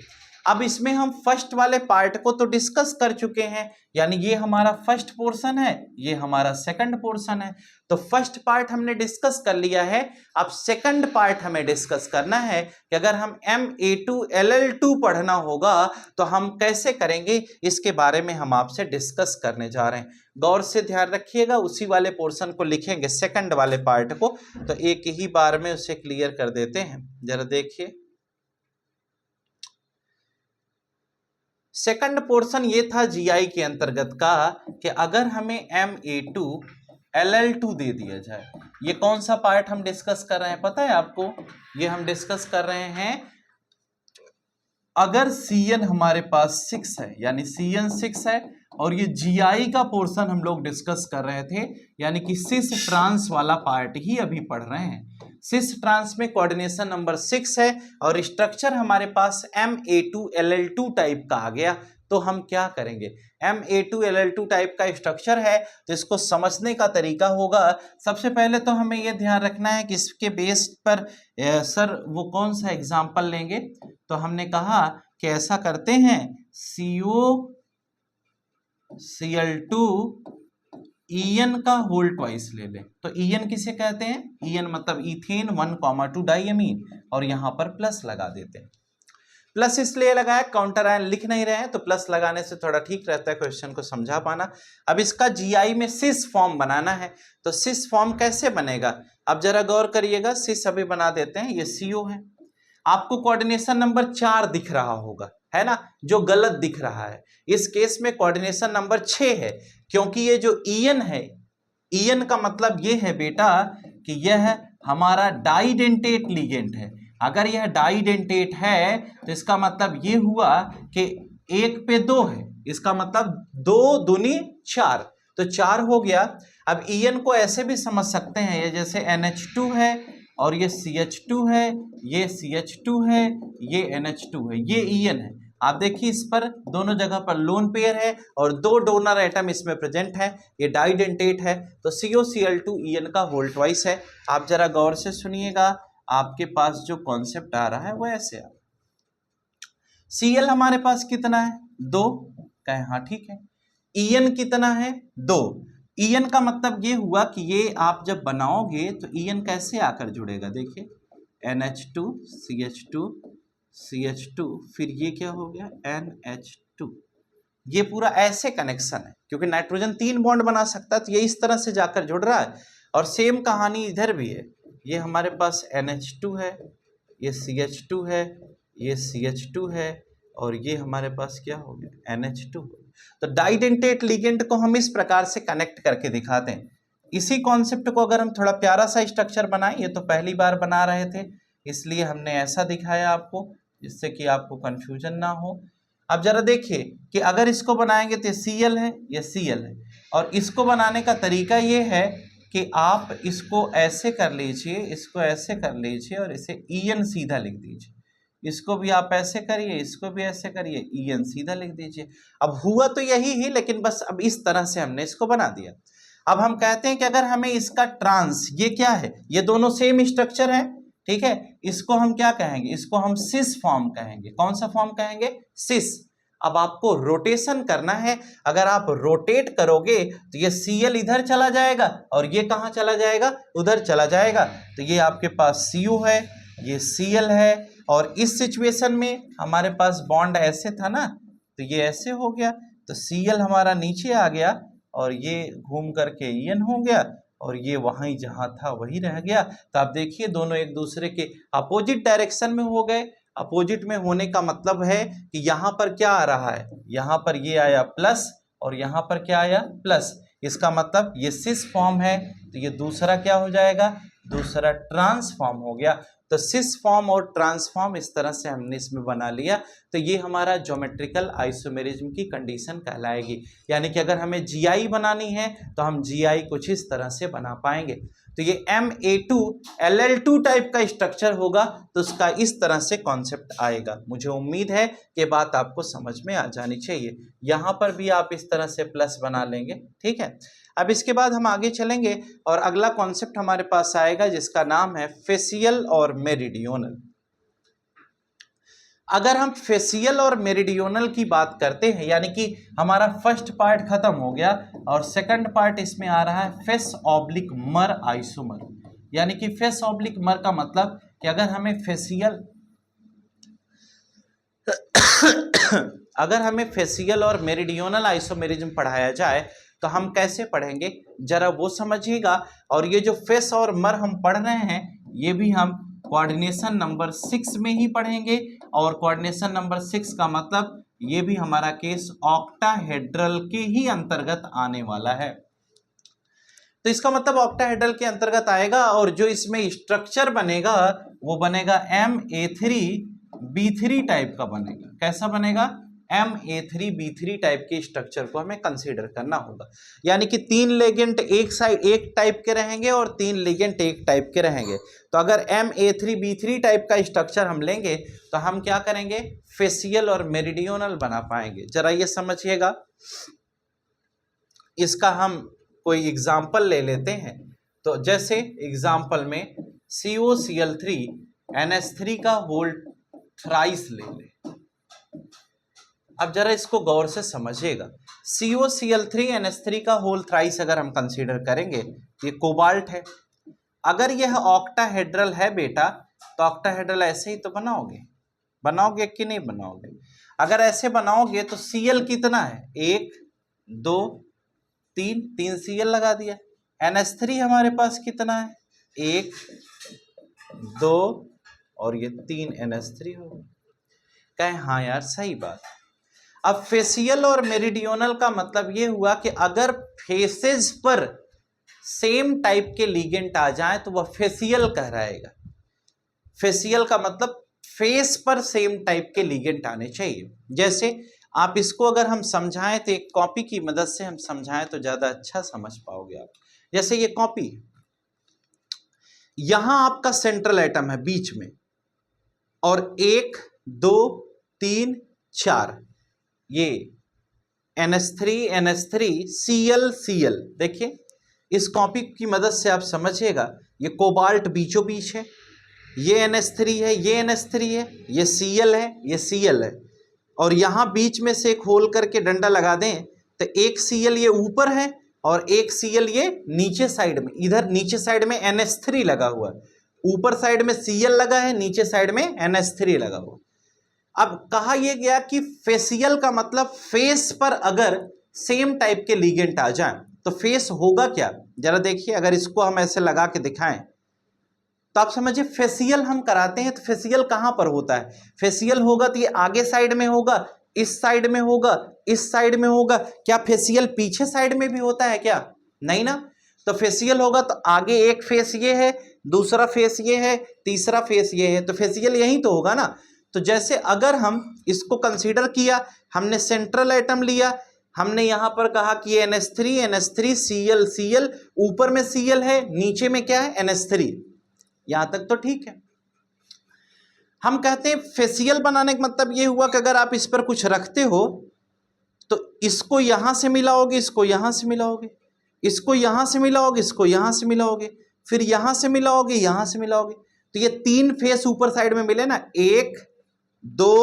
अब इसमें हम फर्स्ट वाले पार्ट को तो डिस्कस कर चुके हैं, यानी ये हमारा फर्स्ट पोर्शन है, ये हमारा सेकंड पोर्शन है, तो फर्स्ट पार्ट हमने डिस्कस कर लिया है। अब सेकंड पार्ट हमें डिस्कस करना है कि अगर हम Ma2LL2 पढ़ना होगा तो हम कैसे करेंगे, इसके बारे में हम आपसे डिस्कस करने जा रहे हैं। गौर से ध्यान रखिएगा, उसी वाले पोर्शन को लिखेंगे, सेकंड वाले पार्ट को, तो एक ही बार में उसे क्लियर कर देते हैं। जरा देखिए, सेकंड पोर्शन ये था GI के अंतर्गत का कि अगर हमें Ma2LL2 दे दिया जाए, ये कौन सा पार्ट हम डिस्कस कर रहे हैं पता है आपको, ये हम डिस्कस कर रहे हैं अगर Cn हमारे पास 6 है, यानी Cn 6 है, और ये GI का पोर्शन हम लोग डिस्कस कर रहे थे, यानी कि सिस ट्रांस वाला पार्ट ही अभी पढ़ रहे हैं। सिस ट्रांस में कोऑर्डिनेशन नंबर 6 है और स्ट्रक्चर हमारे पास Ma2LL2 टाइप का आ गया, तो हम क्या करेंगे, Ma2LL2 टाइप का स्ट्रक्चर है तो इसको समझने का तरीका होगा। सबसे पहले तो हमें यह ध्यान रखना है कि इसके बेस पर सर वो कौन सा एग्जाम्पल लेंगे, तो हमने कहा कि ऐसा करते हैं COCl2 En का होल ट्वाइस ले लें। तो En किसे कहते हैं, En मतलब इथेन 1,2 डाइअमीन, और यहां पर प्लस लगा देते हैं। प्लस इसलिए लगाया, काउंटर आयन लिख नहीं रहे हैं तो प्लस लगाने से थोड़ा ठीक रहता है क्वेश्चन को समझा पाना। अब इसका GI में सिस फॉर्म बनाना है, तो सिस फॉर्म कैसे बनेगा, अब जरा गौर करिएगा, सिस अभी बना देते हैं, ये CO है, आपको कोऑर्डिनेशन नंबर 4 दिख रहा होगा, है ना, जो गलत दिख रहा है। इस केस में कोऑर्डिनेशन नंबर 6 है, क्योंकि ये जो En है, En का मतलब ये है बेटा कि यह हमारा डाइडेंटेट लिगेंड है। अगर यह डाइडेंटेट है तो इसका मतलब ये हुआ कि 1 पे 2 है, इसका मतलब 2 दूनी 4, तो 4 हो गया। अब En को ऐसे भी समझ सकते हैं, ये जैसे NH2 है और ये CH2 है, ये CH2 है, ये NH2 है, ये En है। आप देखिए इस पर दोनों जगह पर लोन पेयर है और 2 डोनर एटम इसमें प्रेजेंट है, ये डाइडेंटेट है, तो COCl2 En का होल ट्वाइस है। आप जरा गौर से सुनिएगा, आपके पास जो कॉन्सेप्ट आ रहा है वो ऐसे आ, Cl हमारे पास कितना है 2, कहें हाँ ठीक है, EN कितना है 2। EN का मतलब ये हुआ कि ये आप जब बनाओगे तो EN कैसे आकर जुड़ेगा, देखिए NH2 CH2 CH2, फिर ये क्या हो गया NH2। ये पूरा ऐसे कनेक्शन है, क्योंकि नाइट्रोजन 3 बॉन्ड बना सकता है तो ये इस तरह से जाकर जुड़ रहा है। और सेम कहानी इधर भी है, ये हमारे पास NH2 है, ये CH2 है, ये CH2 है, और ये हमारे पास क्या हो गया NH2। तो डाइडेंटेट लिगेंड को हम इस प्रकार से कनेक्ट करके दिखाते हैं। इसी कॉन्सेप्ट को अगर हम थोड़ा प्यारा सा स्ट्रक्चर बनाएं, ये तो पहली बार बना रहे थे इसलिए हमने ऐसा दिखाया आपको, जिससे कि आपको कंफ्यूजन ना हो। अब जरा देखिए कि अगर इसको बनाएंगे तो Cl है, ये Cl है, और इसको बनाने का तरीका ये है कि आप इसको ऐसे कर लीजिए, इसको ऐसे कर लीजिए और इसे En सीधा लिख दीजिए। इसको भी आप ऐसे करिए, इसको भी ऐसे करिए, En सीधा लिख दीजिए। अब हुआ तो यही ही, लेकिन बस अब इस तरह से हमने इसको बना दिया। अब हम कहते हैं कि अगर हमें इसका ट्रांस, ये क्या है, ये दोनों सेम स्ट्रक्चर है, ठीक है, इसको हम क्या कहेंगे, इसको हम सिस फॉर्म कहेंगे। कौन सा फॉर्म कहेंगे, सिस। अब आपको रोटेशन करना है, अगर आप रोटेट करोगे तो ये Cl इधर चला जाएगा और ये कहाँ चला जाएगा, उधर चला जाएगा। तो ये आपके पास CO है, ये Cl है, और इस सिचुएशन में हमारे पास बॉन्ड ऐसे था ना, तो ये ऐसे हो गया, तो Cl हमारा नीचे आ गया और ये घूम करके En हो गया, और ये वहीं जहां था वही रह गया। तो आप देखिए दोनों एक दूसरे के अपोजिट डायरेक्शन में हो गए। अपोजिट में होने का मतलब है कि यहाँ पर क्या आ रहा है, यहाँ पर ये आया प्लस और यहाँ पर क्या आया प्लस। इसका मतलब ये सिस फॉर्म है, तो ये दूसरा क्या हो जाएगा, दूसरा ट्रांसफॉर्म हो गया। तो सिस फॉर्म और ट्रांसफॉर्म इस तरह से हमने इसमें बना लिया। तो ये हमारा ज्योमेट्रिकल आइसोमेरिज्म की कंडीशन कहलाएगी। यानी कि अगर हमें GI बनानी है तो हम GI कुछ इस तरह से बना पाएंगे। तो ये Ma2Ll2 टाइप का स्ट्रक्चर होगा, तो उसका इस तरह से कॉन्सेप्ट आएगा। मुझे उम्मीद है कि बात आपको समझ में आ जानी चाहिए। यहाँ पर भी आप इस तरह से प्लस बना लेंगे, ठीक है। अब इसके बाद हम आगे चलेंगे और अगला कॉन्सेप्ट हमारे पास आएगा जिसका नाम है फेसियल और मेरिडियोनल। अगर हम फेसियल और मेरिडियोनल की बात करते हैं, यानी कि हमारा फर्स्ट पार्ट खत्म हो गया और सेकंड पार्ट इसमें आ रहा है फेस ऑब्लिक मर आइसोमर। यानी कि फेस ऑब्लिक मर का मतलब कि अगर हमें फेसियल अगर हमें फेसियल और मेरिडियोनल आइसोमेरिज्म पढ़ाया जाए तो हम कैसे पढ़ेंगे, जरा वो समझिएगा। और ये जो फेस और मर हम पढ़ रहे हैं, ये भी हम कोऑर्डिनेशन नंबर 6 में ही पढ़ेंगे। और कोऑर्डिनेशन नंबर 6 का मतलब ये भी हमारा केस ऑक्टाहेड्रल के ही अंतर्गत आने वाला है। तो इसका मतलब ऑक्टाहेड्रल के अंतर्गत आएगा, और जो इसमें स्ट्रक्चर बनेगा वो बनेगा Ma3B3 टाइप का बनेगा। कैसा बनेगा, Ma3B3 टाइप के स्ट्रक्चर को हमें कंसीडर करना होगा। यानी कि 3 लिगेंड एक साइड एक टाइप के रहेंगे और 3 लिगेंड एक टाइप के रहेंगे। तो अगर Ma3B3 टाइप का स्ट्रक्चर हम लेंगे तो हम क्या करेंगे, फेसियल और मेरिडियोनल बना पाएंगे। जरा ये समझिएगा, इसका हम कोई एग्जाम्पल ले लेते हैं। तो जैसे एग्जाम्पल में COCl3 NH3 का होल थ्राइस ले ले। अब जरा इसको गौर से समझिएगा, COCl3 NH3 का होल थ्राइस अगर हम कंसीडर करेंगे तो ये कोबाल्ट है। अगर यह ऑक्टाहेड्रल है बेटा, तो ऑक्टाहेड्रल ऐसे ही तो बनाओगे कि नहीं बनाओगे। अगर ऐसे बनाओगे तो Cl कितना है, 1 2 3 Cl लगा दिया। NH3 हमारे पास कितना है, 1 2 और ये 3 NH3 हो गया। कहें हाँ यार सही बात। अब फेसियल और मेरिडियोनल का मतलब ये हुआ कि अगर फेसेस पर सेम टाइप के लिगेंड आ जाए तो वह फेसियल कहलाएगा। फेसियल का मतलब फेस पर सेम टाइप के लिगेंड आने चाहिए। जैसे आप इसको अगर हम समझाएं तो एक कॉपी की मदद से हम समझाएं तो ज्यादा अच्छा समझ पाओगे आप। जैसे ये कॉपी, यहां आपका सेंट्रल एटम है बीच में, और 1 2 3 4 ये NH3 Cl देखिए, इस कॉपी की मदद से आप समझिएगा। ये कोबाल्ट बीचों बीच है, ये NH3 है, ये NH3 है, ये Cl है, ये Cl है, और यहां बीच में से एक होल करके डंडा लगा दें तो तो एक Cl ये ऊपर है और एक Cl ये नीचे साइड में, इधर नीचे साइड में NH3 लगा हुआ है, ऊपर साइड में Cl लगा है, नीचे साइड में NH3 लगा हुआ। अब कहा यह गया कि फेसियल का मतलब फेस पर अगर सेम टाइप के लिगेंड आ जाएं तो फेस होगा क्या, जरा देखिए। अगर इसको हम ऐसे लगा के दिखाएं तो आप समझिए फेसियल हम कराते हैं तो फेसियल कहां पर होता है, फेसियल होगा तो ये आगे साइड में होगा, इस साइड में होगा, इस साइड में होगा। क्या फेसियल पीछे साइड में भी होता है क्या, नहीं ना। तो फेसियल होगा तो आगे एक फेस ये है, दूसरा फेस ये है, तीसरा फेस ये है, तो फेसियल यही तो होगा ना। तो जैसे अगर हम इसको कंसीडर किया, हमने सेंट्रल एटम लिया, हमने यहां पर कहा कि NH3 NH3 Cl Cl, ऊपर में Cl है, नीचे में क्या है NH3, यहां तक तो ठीक है। हम कहते हैं फेसियल बनाने का मतलब ये हुआ कि अगर आप इस पर कुछ रखते हो तो इसको यहां से मिलाओगे, इसको यहां से मिलाओगे, इसको यहां से मिलाओगे, इसको यहां से मिलाओगे, फिर यहां से मिलाओगे, यहां से मिलाओगे, तो ये तीन फेस ऊपर साइड में मिले ना, 1 2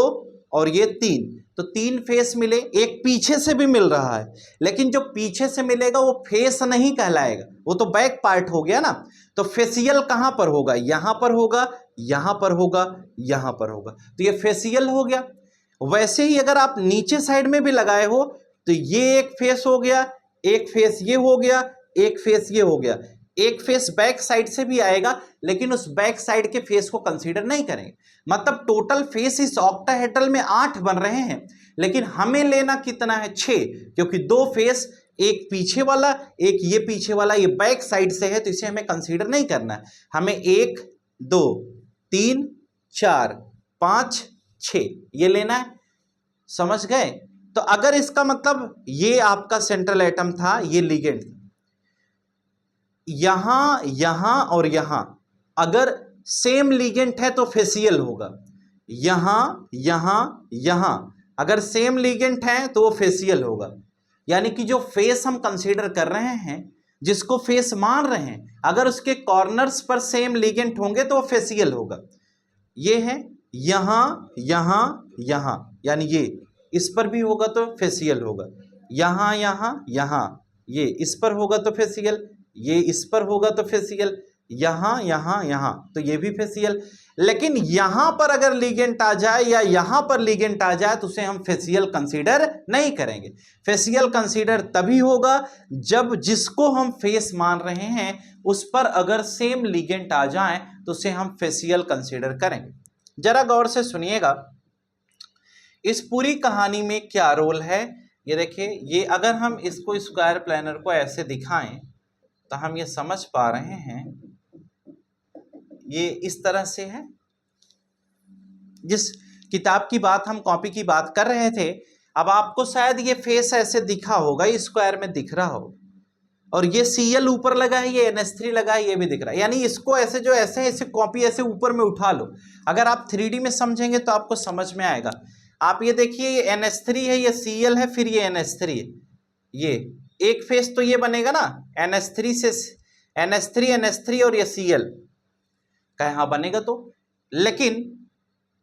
और ये 3, तो 3 फेस मिले। एक पीछे से भी मिल रहा है, लेकिन जो पीछे से मिलेगा वो फेस नहीं कहलाएगा, वो तो बैक पार्ट हो गया ना। तो फेसियल कहां पर होगा, यहां पर होगा, यहां पर होगा, यहां पर होगा, तो ये फेसियल हो गया। वैसे ही अगर आप नीचे साइड में भी लगाए हो तो ये एक फेस हो गया, एक फेस ये हो गया, एक फेस ये हो गया, एक फेस बैक साइड से भी आएगा, लेकिन उस बैक साइड के फेस को कंसीडर नहीं करेंगे। मतलब टोटल फेस इस ऑक्टाहेड्रल में 8 बन रहे हैं, लेकिन हमें लेना कितना है, 6, क्योंकि 2 फेस, एक पीछे वाला, एक ये पीछे वाला, ये बैक साइड से है, तो इसे हमें कंसीडर नहीं करना है। हमें 1 2 3 4 5 6 ये लेना है, समझ गए। तो अगर इसका मतलब ये आपका सेंट्रल एटम था, ये लिगेंड, यहां यहां और यहां अगर सेम लिगेंड है तो फेसियल होगा, यहां यहां यहां अगर सेम लिगेंड है तो वो फेसियल होगा। यानी कि जो फेस हम कंसीडर कर रहे हैं, जिसको फेस मान रहे हैं, अगर उसके कॉर्नर्स पर सेम लिगेंड होंगे तो वो फेसियल होगा। ये है यहां यहां यहां, यानी ये इस पर भी होगा तो फेसियल होगा, यहां यहां यहां, ये इस पर होगा तो फेसियल, ये इस पर होगा तो फेसियल, यहां यहां यहां, तो ये भी फेसियल। लेकिन यहां पर अगर लिगेंड आ जाए या यहां पर लिगेंड आ जाए तो उसे हम फेसियल कंसीडर नहीं करेंगे। फेसियल कंसीडर तभी होगा जब जिसको हम फेस मान रहे हैं उस पर अगर सेम लिगेंड आ जाए तो उसे हम फेसियल कंसीडर करेंगे। जरा गौर से सुनिएगा, इस पूरी कहानी में क्या रोल है। ये देखिए, ये अगर हम इसको स्क्वायर प्लानर को ऐसे दिखाएं तो हम ये समझ पा रहे हैं, ये इस तरह से है। जिस किताब की बात, हम कॉपी की बात कर रहे थे, अब आपको शायद ये फेस ऐसे दिखा होगा, स्क्वायर में दिख रहा हो, और ये Cl ऊपर लगा है, ये NH3 लगा है, ये भी दिख रहा है। यानी इसको ऐसे जो ऐसे ऐसे कॉपी ऐसे ऊपर में उठा लो, अगर आप 3D में समझेंगे तो आपको समझ में आएगा। आप ये देखिए, ये NH3 है, ये Cl है, फिर ये NH3 है, ये एक फेस तो ये बनेगा ना, NH3 से NH3 NH3 और ये Cl कहाँ बनेगा तो। लेकिन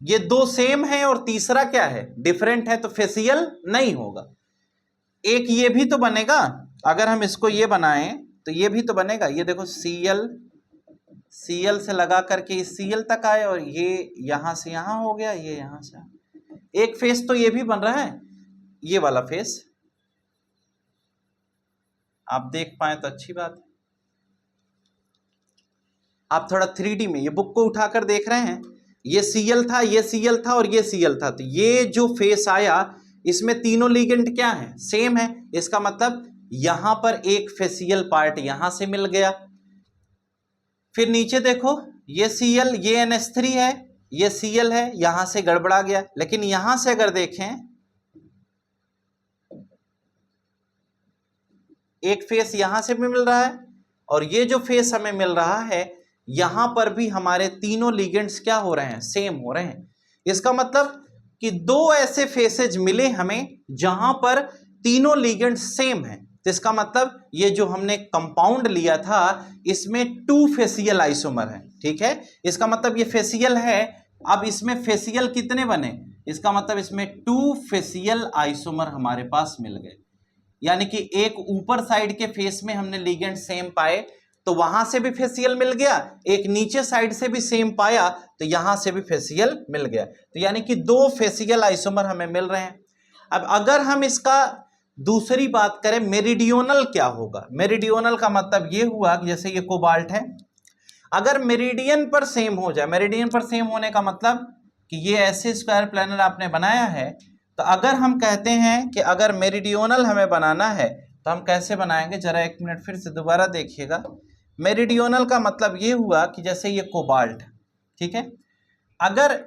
ये 2 सेम है और तीसरा क्या है, डिफरेंट है, तो फेसियल नहीं होगा। एक ये भी तो बनेगा, अगर हम इसको ये बनाएं तो ये भी तो बनेगा। ये देखो Cl से लगा करके इस Cl तक आए, और ये यहां से यहां हो गया, ये यहां से, एक फेस तो ये भी बन रहा है, ये वाला फेस आप देख पाए तो अच्छी बात है। आप थोड़ा 3D में ये बुक को उठाकर देख रहे हैं, ये Cl था, ये Cl था और ये Cl था, तो ये जो फेस आया इसमें तीनों लिगेंड क्या है, सेम है। इसका मतलब यहां पर एक फेसियल पार्ट यहां से मिल गया। फिर नीचे देखो, ये Cl, ये NH3 है, ये Cl है, यहां से गड़बड़ा गया। लेकिन यहां से अगर देखें, एक फेस यहां से भी मिल रहा है, और ये जो फेस हमें मिल रहा है यहां पर भी हमारे तीनों लिगेंड्स क्या हो रहे हैं, सेम हो रहे हैं। इसका मतलब कि 2 ऐसे फेसेज मिले हमें जहां पर तीनों लिगेंड्स सेम हैं। तो इसका मतलब ये जो हमने कंपाउंड लिया था इसमें 2 फेसियल आइसोमर है, ठीक है। इसका मतलब ये फेसियल है। अब इसमें फेसियल कितने बने, इसका मतलब इसमें 2 फेसियल आइसोमर हमारे पास मिल गए। यानी कि एक ऊपर साइड के फेस में हमने लिगेंड सेम पाए तो वहां से भी फेसियल मिल गया, एक नीचे साइड से भी सेम पाया तो यहां से भी फेसियल मिल गया, तो यानी कि 2 फेसियल आइसोमर हमें मिल रहे हैं। अब अगर हम इसका दूसरी बात करें मेरिडियोनल क्या होगा, मेरिडियोनल का मतलब ये हुआ कि जैसे ये कोबाल्ट है, अगर मेरिडियन पर सेम हो जाए, मेरिडियन पर सेम होने का मतलब कि ये ऐसे स्क्वायर प्लानर आपने बनाया है, तो अगर हम कहते हैं कि अगर मेरिडियोनल हमें बनाना है तो हम कैसे बनाएंगे, जरा एक मिनट फिर से दोबारा देखिएगा। मेरिडियोनल का मतलब ये हुआ कि जैसे ये कोबाल्ट, ठीक है, अगर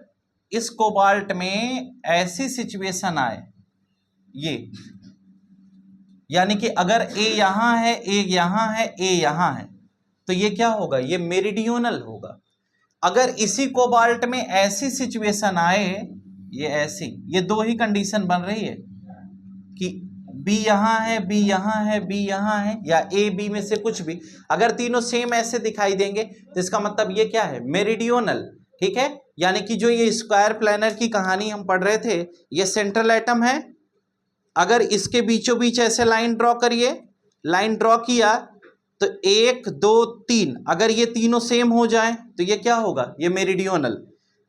इस कोबाल्ट में ऐसी सिचुएशन आए, ये यानी कि अगर ए यहां है, ए यहां है, ए यहां है, तो ये क्या होगा, ये मेरिडियोनल होगा। अगर इसी कोबाल्ट में ऐसी सिचुएशन आए, ये ऐसी, ये 2 ही कंडीशन बन रही है कि बी यहां है, बी यहां है, बी यहां है, या ए बी में से कुछ भी, अगर तीनों सेम ऐसे दिखाई देंगे तो इसका मतलब ये क्या है, मेरिडियोनल, ठीक है। यानी कि जो ये स्क्वायर प्लानर की कहानी हम पढ़ रहे थे, ये सेंट्रल एटम है, अगर इसके बीचों बीच ऐसे लाइन ड्रॉ करिए, लाइन ड्रॉ किया तो 1 2 3, अगर ये तीनों सेम हो जाए तो ये क्या होगा, ये मेरिडियोनल।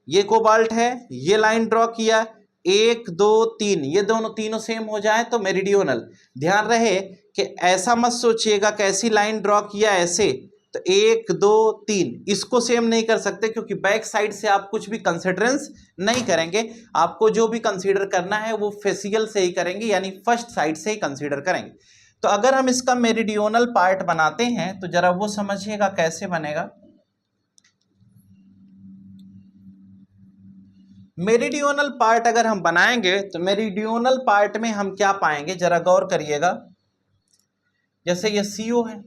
ये कोबाल्ट है, ये लाइन ड्रॉ किया 1 2 3, ये दोनों तीनों सेम हो जाए तो मेरिडियोनल। ध्यान रहे कि ऐसा मत सोचिएगा कैसी लाइन ड्रॉ किया ऐसे तो 1 2 3 इसको सेम नहीं कर सकते, क्योंकि बैक साइड से आप कुछ भी कंसिडरेंस नहीं करेंगे, आपको जो भी कंसीडर करना है वो फेसियल से ही करेंगे, यानी फर्स्ट साइड से ही कंसीडर करेंगे। तो अगर हम इसका मेरिडियोनल पार्ट बनाते हैं तो जरा वो समझिएगा कैसे बनेगा। मेरिडियोनल पार्ट अगर हम बनाएंगे तो मेरिडियोनल पार्ट में हम क्या पाएंगे, जरा गौर करिएगा। जैसे ये CO है,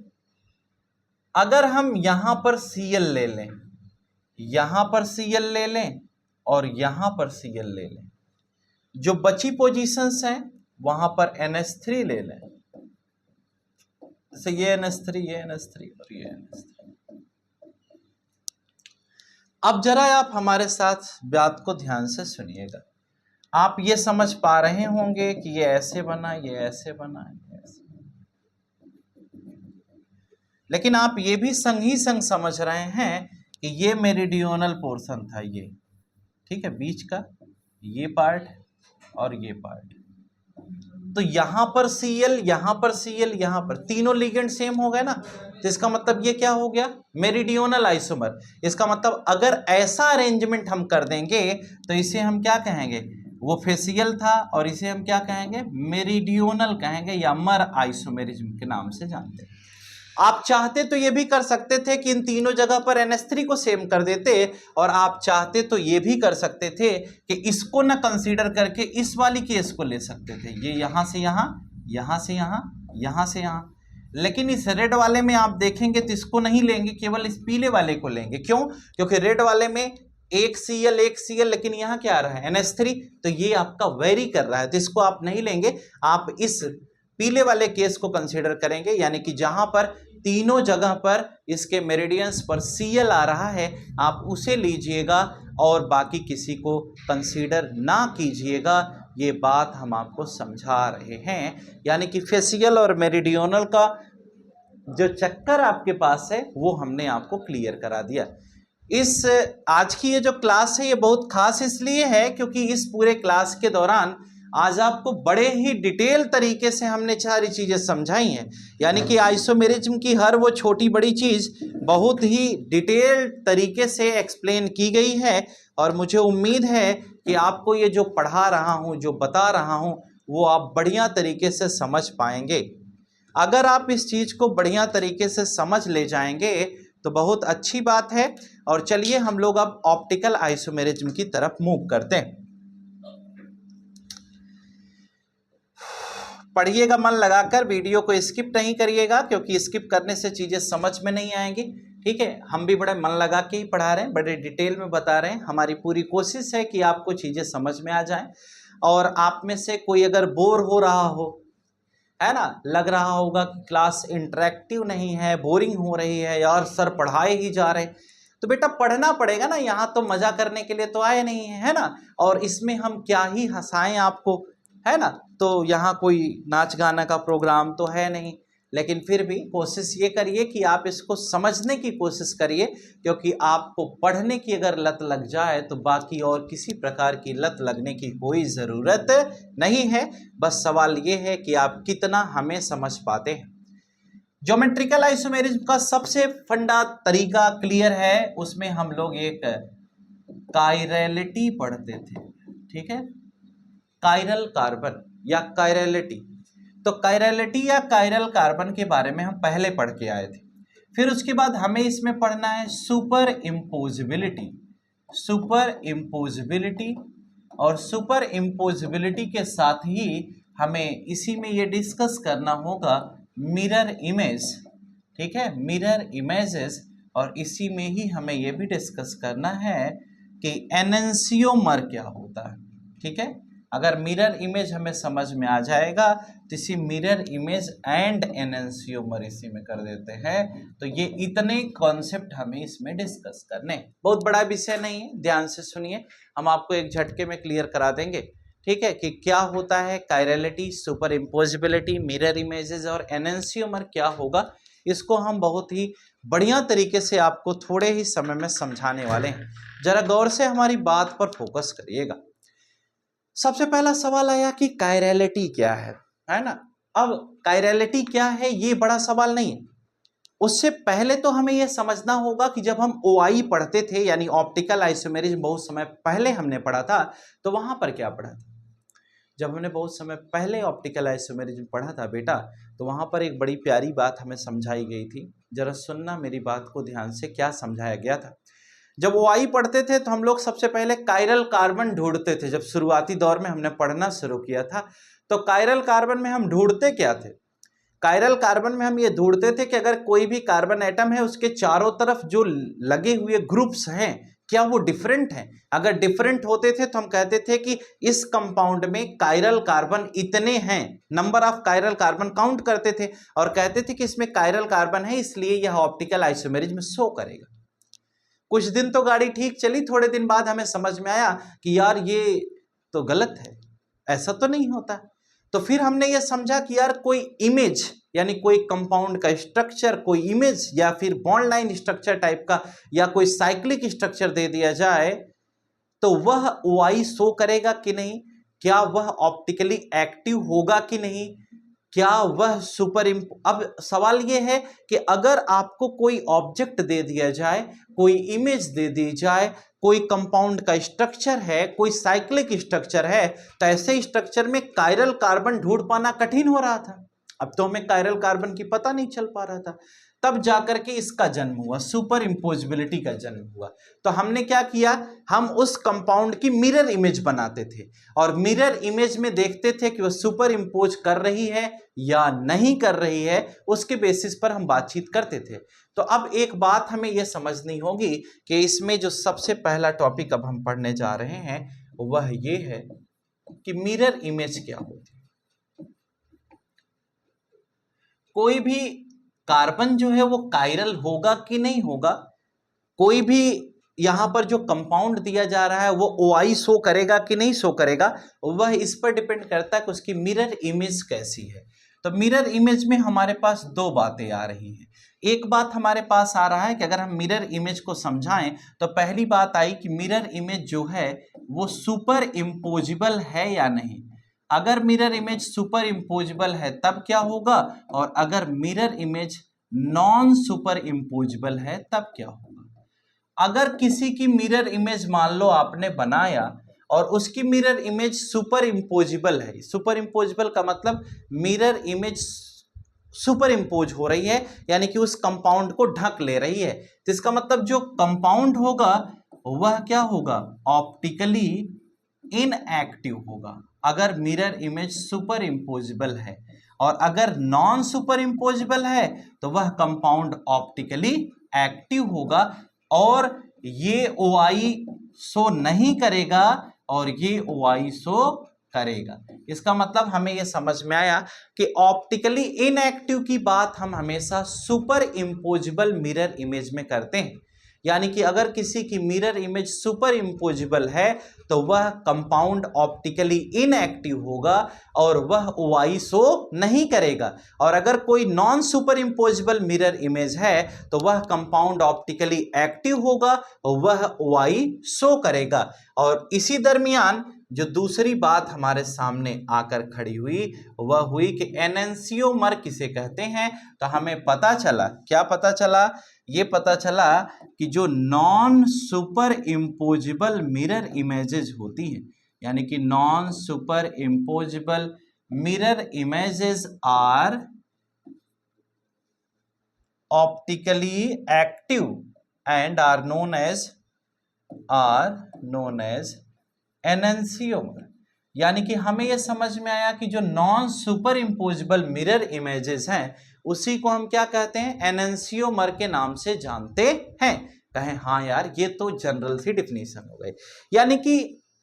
अगर हम यहां पर Cl ले लें, यहां पर Cl ले लें और यहां पर Cl ले लें, जो बची पोजीशंस हैं वहां पर NH3 ले लें, जैसे ये NH3, ये NH3 और ये NH3। अब जरा आप हमारे साथ बात को ध्यान से सुनिएगा, आप ये समझ पा रहे होंगे कि ये ऐसे बना, ये ऐसे बना, ये ऐसे, लेकिन आप ये भी संग ही संग समझ रहे हैं कि ये मेरिडियोनल पोर्शन था, ये ठीक है, बीच का ये पार्ट और ये पार्ट, तो यहां पर Cl, यहां पर Cl, यहां पर तीनों लिगेंड सेम हो गए ना, तो इसका मतलब ये क्या हो गया, मेरिडियोनल आइसोमर। इसका मतलब अगर ऐसा अरेंजमेंट हम कर देंगे तो इसे हम क्या कहेंगे, वो फेसियल था और इसे हम क्या कहेंगे, मेरिडियोनल कहेंगे, या मर आइसोमेरिज्म के नाम से जानते हैं। आप चाहते तो ये भी कर सकते थे कि इन तीनों जगह पर NH3 को सेम कर देते, और आप चाहते तो ये भी कर सकते थे कि इसको ना कंसीडर करके इस वाली केस को ले सकते थे, ये यहां से यहां, यहां से यहां, यहां से यहां, लेकिन इस रेड वाले में आप देखेंगे तो इसको नहीं लेंगे, केवल इस पीले वाले को लेंगे। क्यों, क्योंकि रेड वाले में एक Cl, लेकिन यहां क्या आ रहा है, NH3, तो ये आपका वेरी कर रहा है, तो इसको आप नहीं लेंगे, आप इस पीले वाले केस को कंसीडर करेंगे, यानी कि जहां पर तीनों जगह पर इसके मेरिडियंस पर Cl आ रहा है आप उसे लीजिएगा और बाकी किसी को कंसीडर ना कीजिएगा। ये बात हम आपको समझा रहे हैं, यानी कि फेसियल और मेरिडियोनल का जो चक्कर आपके पास है वो हमने आपको क्लियर करा दिया। इस आज की ये जो क्लास है ये बहुत खास इसलिए है क्योंकि इस पूरे क्लास के दौरान आज आपको बड़े ही डिटेल तरीके से हमने सारी चीज़ें समझाई हैं, यानी कि आइसोमेरिज्म की हर वो छोटी बड़ी चीज़ बहुत ही डिटेल तरीके से एक्सप्लेन की गई है, और मुझे उम्मीद है कि आपको ये जो पढ़ा रहा हूँ, जो बता रहा हूँ, वो आप बढ़िया तरीके से समझ पाएंगे। अगर आप इस चीज़ को बढ़िया तरीके से समझ ले जाएंगे तो बहुत अच्छी बात है। और चलिए हम लोग अब ऑप्टिकल आइसोमेरिज्म की तरफ मूव करते हैं। पढ़िएगा मन लगाकर, वीडियो को स्किप नहीं करिएगा क्योंकि स्किप करने से चीज़ें समझ में नहीं आएंगी, ठीक है। हम भी बड़े मन लगा के ही पढ़ा रहे हैं, बड़े डिटेल में बता रहे हैं। हमारी पूरी कोशिश है कि आपको चीज़ें समझ में आ जाएं, और आप में से कोई अगर बोर हो रहा हो, है ना, लग रहा होगा कि क्लास इंटरेक्टिव नहीं है, बोरिंग हो रही है, यार सर पढ़ाए ही जा रहे, तो बेटा पढ़ना पड़ेगा ना, यहाँ तो मज़ा करने के लिए तो आए नहीं है, है ना। और इसमें हम क्या ही हंसाएं आपको, है ना। तो यहाँ कोई नाच गाना का प्रोग्राम तो है नहीं, लेकिन फिर भी कोशिश ये करिए कि आप इसको समझने की कोशिश करिए, क्योंकि आपको पढ़ने की अगर लत लग जाए तो बाकी और किसी प्रकार की लत लगने की कोई ज़रूरत नहीं है। बस सवाल ये है कि आप कितना हमें समझ पाते हैं। ज्योमेट्रिकल आइसोमेरिज्म का सबसे फंडा तरीका क्लियर है, उसमें हम लोग एक कायरलिटी पढ़ते थे, ठीक है, कायरल कार्बन या कायरलिटी। तो कायरलिटी या कायरल कार्बन के बारे में हम पहले पढ़ के आए थे। फिर उसके बाद हमें इसमें पढ़ना है सुपर इम्पोजिबिलिटी, सुपर इम्पोजिबिलिटी, और सुपर इम्पोजिबिलिटी के साथ ही हमें इसी में ये डिस्कस करना होगा मिरर इमेज, ठीक है, मिरर इमेजेस, और इसी में ही हमें ये भी डिस्कस करना है कि एनेंसियोमर क्या होता है, ठीक है। अगर मिरर इमेज हमें समझ में आ जाएगा तो इसी मिरर इमेज एंड एनेंसियोमर इसी में कर देते हैं। तो ये इतने कॉन्सेप्ट हमें इसमें डिस्कस करने, बहुत बड़ा विषय नहीं है, ध्यान से सुनिए, हम आपको एक झटके में क्लियर करा देंगे, ठीक है, कि क्या होता है कायरलिटी, सुपर इम्पोजिबिलिटी, मिरर इमेजेस और एनेंसियोमर क्या होगा। इसको हम बहुत ही बढ़िया तरीके से आपको थोड़े ही समय में समझाने वाले हैं। जरा गौर से हमारी बात पर फोकस करिएगा। सबसे पहला सवाल आया कि कायरलिटी क्या है ना। अब कायरलिटी क्या है ये बड़ा सवाल नहीं है, उससे पहले तो हमें यह समझना होगा कि जब हम OI पढ़ते थे, यानी ऑप्टिकल आइसोमेरिज्म, बहुत समय पहले हमने पढ़ा था, तो वहां पर क्या पढ़ा था। जब हमने बहुत समय पहले ऑप्टिकल आइसोमेरिज्म पढ़ा था बेटा, तो वहां पर एक बड़ी प्यारी बात हमें समझाई गई थी। जरा सुनना मेरी बात को ध्यान से, क्या समझाया गया था। जब OI पढ़ते थे तो हम लोग सबसे पहले कायरल कार्बन ढूंढते थे। जब शुरुआती दौर में हमने पढ़ना शुरू किया था तो कायरल कार्बन में हम ढूंढते क्या थे, कायरल कार्बन में हम ये ढूंढते थे कि अगर कोई भी कार्बन एटम है उसके चारों तरफ जो लगे हुए ग्रुप्स हैं क्या वो डिफरेंट हैं। अगर डिफरेंट होते थे तो हम कहते थे कि इस कंपाउंड में कायरल कार्बन इतने हैं, number of chiral carbon count करते थे और कहते थे कि इसमें कायरल कार्बन है, इसलिए यह ऑप्टिकल आइसोमेरिज्म शो करेगा। कुछ दिन तो गाड़ी ठीक चली, थोड़े दिन बाद हमें समझ में आया कि यार ये तो गलत है, ऐसा तो नहीं होता। तो फिर हमने ये समझा कि यार कोई इमेज, यानी कोई कंपाउंड का स्ट्रक्चर, कोई इमेज या फिर बॉन्ड लाइन स्ट्रक्चर टाइप का या कोई साइक्लिक स्ट्रक्चर दे दिया जाए तो वह OI शो करेगा कि नहीं, क्या वह ऑप्टिकली एक्टिव होगा कि नहीं, क्या वह सुपर अब सवाल यह है कि अगर आपको कोई ऑब्जेक्ट दे दिया जाए, कोई इमेज दे दी जाए, कोई कंपाउंड का स्ट्रक्चर है, कोई साइक्लिक स्ट्रक्चर है, तो ऐसे स्ट्रक्चर में कायरल कार्बन ढूंढ पाना कठिन हो रहा था। अब तो हमें कायरल कार्बन की पता नहीं चल पा रहा था, तब जाकर के इसका जन्म हुआ, सुपर इम्पोजिबिलिटी का जन्म हुआ। तो हमने क्या किया, हम उस कंपाउंड की मिरर इमेज बनाते थे और मिरर इमेज में देखते थे कि वह सुपर इम्पोज कर रही है या नहीं कर रही है, उसके बेसिस पर हम बातचीत करते थे। तो अब एक बात हमें यह समझनी होगी कि इसमें जो सबसे पहला टॉपिक अब हम पढ़ने जा रहे हैं वह ये है कि मिरर इमेज क्या होती है। कोई भी कार्बन जो है वो कायरल होगा कि नहीं होगा, कोई भी यहां पर जो कंपाउंड दिया जा रहा है वो OI शो करेगा कि नहीं शो करेगा, वह इस पर डिपेंड करता है कि उसकी मिरर इमेज कैसी है। तो मिरर इमेज में हमारे पास दो बातें आ रही हैं। एक बात हमारे पास आ रहा है कि अगर हम मिरर इमेज को समझाएं तो पहली बात आई कि मिरर इमेज जो है वो सुपर इम्पोजिबल है या नहीं। अगर मिरर इमेज सुपर इम्पोजिबल है तब क्या होगा, और अगर mirror image non super imposable है तब क्या होगा। अगर किसी की मिरर इमेज मान लो आपने बनाया और उसकी मिरर इमेज सुपर इम्पोजिबल है, सुपर इम्पोजिबल का मतलब मिरर इमेज सुपर इम्पोज हो रही है, यानी कि उस कंपाउंड को ढक ले रही है, तो इसका मतलब जो कंपाउंड होगा वह क्या होगा, ऑप्टिकली इनएक्टिव होगा अगर मिरर इमेज सुपर इम्पोजिबल है। और अगर नॉन सुपर इम्पोजिबल है तो वह कंपाउंड ऑप्टिकली एक्टिव होगा और ये OI शो नहीं करेगा और ये OI शो करेगा। इसका मतलब हमें यह समझ में आया कि ऑप्टिकली इनएक्टिव की बात हम हमेशा सुपर इम्पोजिबल मिरर इमेज में करते हैं। यानी कि अगर किसी की मिरर इमेज सुपर इम्पोजिबल है तो वह कंपाउंड ऑप्टिकली इनएक्टिव होगा और वह OI शो नहीं करेगा, और अगर कोई non super imposable mirror image है तो वह कंपाउंड ऑप्टिकली एक्टिव होगा और वह OI शो करेगा। और इसी दरमियान जो दूसरी बात हमारे सामने आकर खड़ी हुई वह हुई कि एनेंसियोमर किसे कहते हैं। तो हमें पता चला, क्या पता चला, ये पता चला कि जो non super imposable mirror images होती हैं, यानी कि non super imposable mirror images are optically active and are known as enantiomer. यानी कि हमें यह समझ में आया कि जो non super imposable mirror images हैं उसी को हम क्या कहते हैं, एनेंसियोमर के नाम से जानते हैं। कहें हाँ यार, ये तो जनरल सी डिफिनीशन हो गई। यानी कि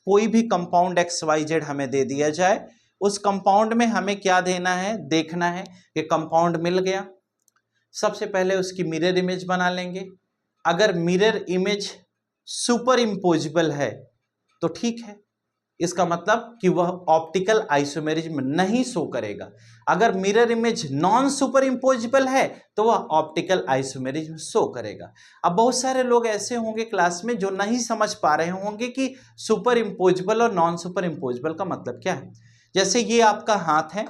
कोई भी कंपाउंड XYZ हमें दे दिया जाए, उस कंपाउंड में हमें क्या देना है, देखना है कि कंपाउंड मिल गया। सबसे पहले उसकी मिरर इमेज बना लेंगे। अगर मिरर इमेज सुपर इम्पोजिबल है तो ठीक है, इसका मतलब कि वह ऑप्टिकल आइसोमेरिज्म नहीं शो करेगा। अगर mirror image non super imposable है तो वह ऑप्टिकल आइसोमेरिज्म शो करेगा। अब बहुत सारे लोग ऐसे होंगे क्लास में जो नहीं समझ पा रहे होंगे कि सुपर इम्पोजिबल और नॉन सुपर इम्पोजिबल का मतलब क्या है। जैसे ये आपका हाथ है,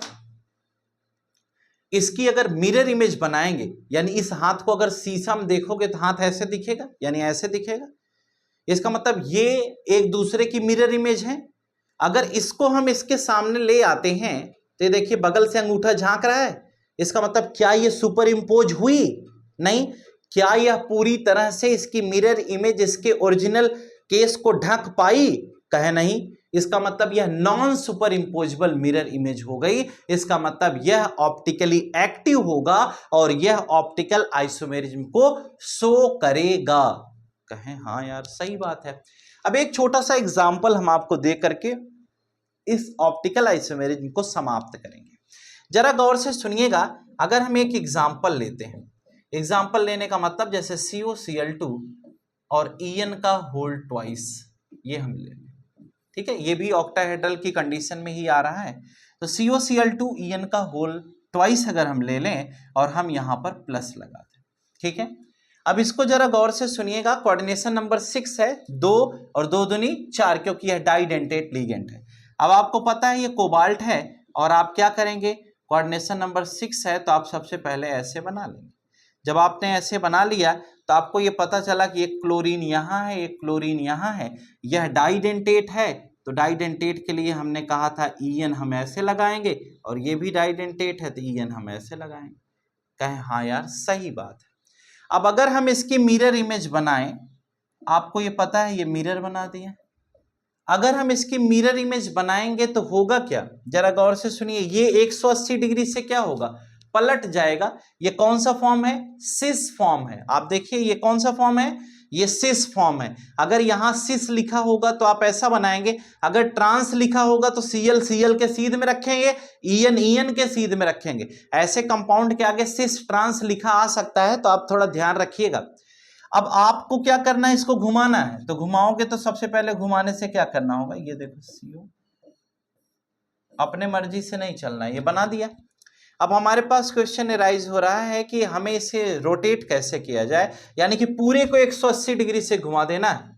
इसकी अगर मिरर इमेज बनाएंगे, यानी इस हाथ को अगर शीशा में देखोगे तो हाथ ऐसे दिखेगा, यानी ऐसे दिखेगा। इसका मतलब ये एक दूसरे की मिरर इमेज है। अगर इसको हम इसके सामने ले आते हैं तो ये देखिए बगल से अंगूठा झांक रहा है, इसका मतलब क्या ये सुपर इम्पोज हुई? नहीं। क्या यह पूरी तरह से इसकी मिरर इमेज इसके ओरिजिनल केस को ढक पाई? कहे नहीं। इसका मतलब यह non super imposable mirror image हो गई। इसका मतलब यह ऑप्टिकली एक्टिव होगा और यह ऑप्टिकल आइसोमेरिज्म को शो करेगा। कहें हाँ यार, सही बात है। अब एक छोटा सा एग्जाम्पल हम आपको दे करके इस ऑप्टिकल आइसोमेरिज्म को समाप्त करेंगे। जरा गौर से सुनिएगा। अगर हम एक एग्जाम्पल लेते हैं, एग्जाम्पल लेने का मतलब जैसे COCl2 और En का होल ट्वाइस, ये हम ले लें, ठीक है। ये भी ऑक्टाहेड्रल की कंडीशन में ही आ रहा है। तो COCl2 En का होल ट्वाइस अगर हम ले लें और हम यहां पर प्लस लगा दें, ठीक है। अब इसको जरा गौर से सुनिएगा। कोऑर्डिनेशन नंबर 6 है, 2 और 2 दूनी 4, क्योंकि यह डाइडेंटेट लिगेंड है। अब आपको पता है ये कोबाल्ट है, और आप क्या करेंगे, कोऑर्डिनेशन नंबर 6 है तो आप सबसे पहले ऐसे बना लेंगे। जब आपने ऐसे बना लिया तो आपको ये पता चला कि एक क्लोरीन यहाँ है, एक क्लोरीन यहाँ है, यह डाइडेंटेट है। तो डाइडेंटेट के लिए हमने कहा था En हम ऐसे लगाएंगे, और ये भी डाइडेंटेट है तो En हम ऐसे लगाएंगे। कहें हाँ यार, सही बात है। अब अगर हम इसकी मिरर इमेज बनाएं, आपको ये पता है ये मिरर बना दिया। अगर हम इसकी मिरर इमेज बनाएंगे तो होगा क्या, जरा गौर से सुनिए। ये 180 डिग्री से क्या होगा, पलट जाएगा। ये कौन सा फॉर्म है, सिस फॉर्म है। आप देखिए ये कौन सा फॉर्म है, ये सिस फॉर्म है। अगर यहां सिस लिखा होगा तो आप ऐसा बनाएंगे, अगर ट्रांस लिखा होगा तो Cl के सीध में रखेंगे, En के सीध में रखेंगे। ऐसे कंपाउंड के आगे सिस ट्रांस लिखा आ सकता है, तो आप थोड़ा ध्यान रखिएगा। अब आपको क्या करना है, इसको घुमाना है। तो घुमाओगे तो सबसे पहले घुमाने से क्या करना होगा, ये देखो CO, अपने मर्जी से नहीं चलना है, ये बना दिया। अब हमारे पास क्वेश्चन अराइज हो रहा है कि हमें इसे रोटेट कैसे किया जाए, यानी कि पूरे को 180 डिग्री से घुमा देना है।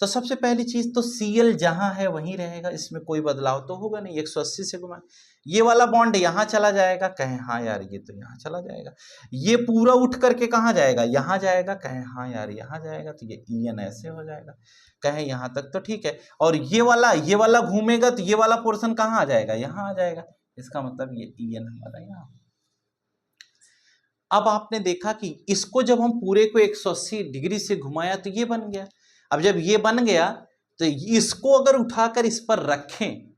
तो सबसे पहली चीज तो Cl जहां है वहीं रहेगा, इसमें कोई बदलाव तो होगा नहीं। 180 से घुमा, ये वाला बॉन्ड यहां चला जाएगा। कहें हाँ यार, ये तो यहां चला जाएगा। ये पूरा उठ करके कहां जाएगा, यहां जाएगा। कहें हाँ यार, यहां जाएगा तो ये En ऐसे हो जाएगा। कहें यहां तक तो ठीक है। और ये वाला घूमेगा तो ये वाला पोर्शन कहां आ जाएगा, यहां आ जाएगा। इसका मतलब ये En हमारा यहाँ। अब आपने देखा कि इसको जब हम पूरे को 180 डिग्री से घुमाया तो ये बन गया। अब जब ये बन गया तो इसको अगर उठाकर इस पर रखें,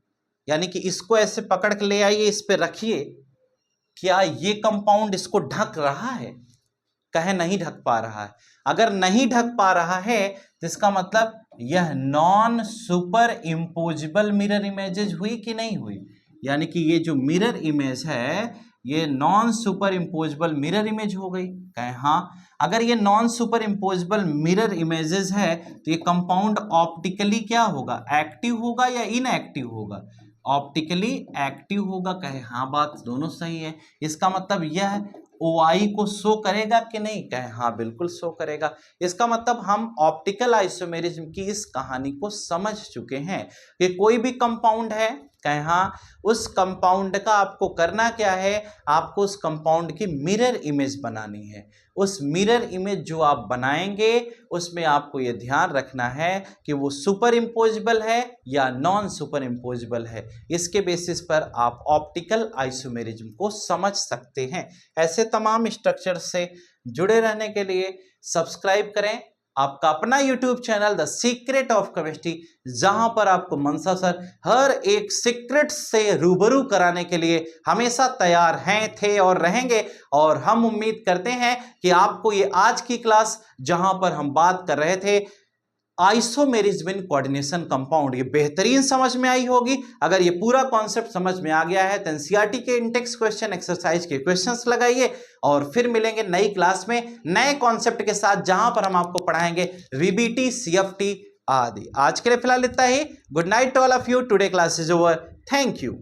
यानी कि इसको ऐसे पकड़ के ले आइए, इस पर रखिए, क्या ये कंपाउंड इसको ढक रहा है? कहे नहीं ढक पा रहा है। अगर नहीं ढक पा रहा है तो इसका मतलब यह non super imposable mirror images हुई कि नहीं हुई। यानी कि ये जो मिरर इमेज है ये non super imposable mirror image हो गई। कहें हाँ। अगर ये non super imposable mirror images है तो ये कंपाउंड ऑप्टिकली क्या होगा, एक्टिव होगा या इनएक्टिव होगा? ऑप्टिकली एक्टिव होगा। कहे हाँ, बात दोनों सही है। इसका मतलब यह OI को शो करेगा कि नहीं? कहे हाँ, बिल्कुल शो करेगा। इसका मतलब हम ऑप्टिकल आइसोमेरिज्म की इस कहानी को समझ चुके हैं कि कोई भी कंपाउंड है, कहे हाँ, उस कंपाउंड का आपको करना क्या है, आपको उस कंपाउंड की मिरर इमेज बनानी है। उस मिरर इमेज जो आप बनाएंगे उसमें आपको ये ध्यान रखना है कि वो सुपर इम्पोजेबल है या नॉन सुपर इम्पोजेबल है। इसके बेसिस पर आप ऑप्टिकल आइसोमेरिज्म को समझ सकते हैं। ऐसे तमाम स्ट्रक्चर से जुड़े रहने के लिए सब्सक्राइब करें आपका अपना YouTube channel the secret of chemistry, जहां पर आपको मनसा सर हर एक सीक्रेट से रूबरू कराने के लिए हमेशा तैयार हैं, थे और रहेंगे। और हम उम्मीद करते हैं कि आपको ये आज की क्लास, जहां पर हम बात कर रहे थे आइसोमेरिज्म इन कोऑर्डिनेशन कंपाउंड, ये बेहतरीन समझ में आई होगी। अगर ये पूरा कॉन्सेप्ट समझ में आ गया है तो एनसीईआरटी के इंडेक्स क्वेश्चन एक्सरसाइज के क्वेश्चंस लगाइए और फिर मिलेंगे नई क्लास में नए कॉन्सेप्ट के साथ, जहां पर हम आपको पढ़ाएंगे वीबीटी, सीएफटी आदि। आज के लिए फिलहाल इतना ही। Good night to all of you. Today class is over. Thank you.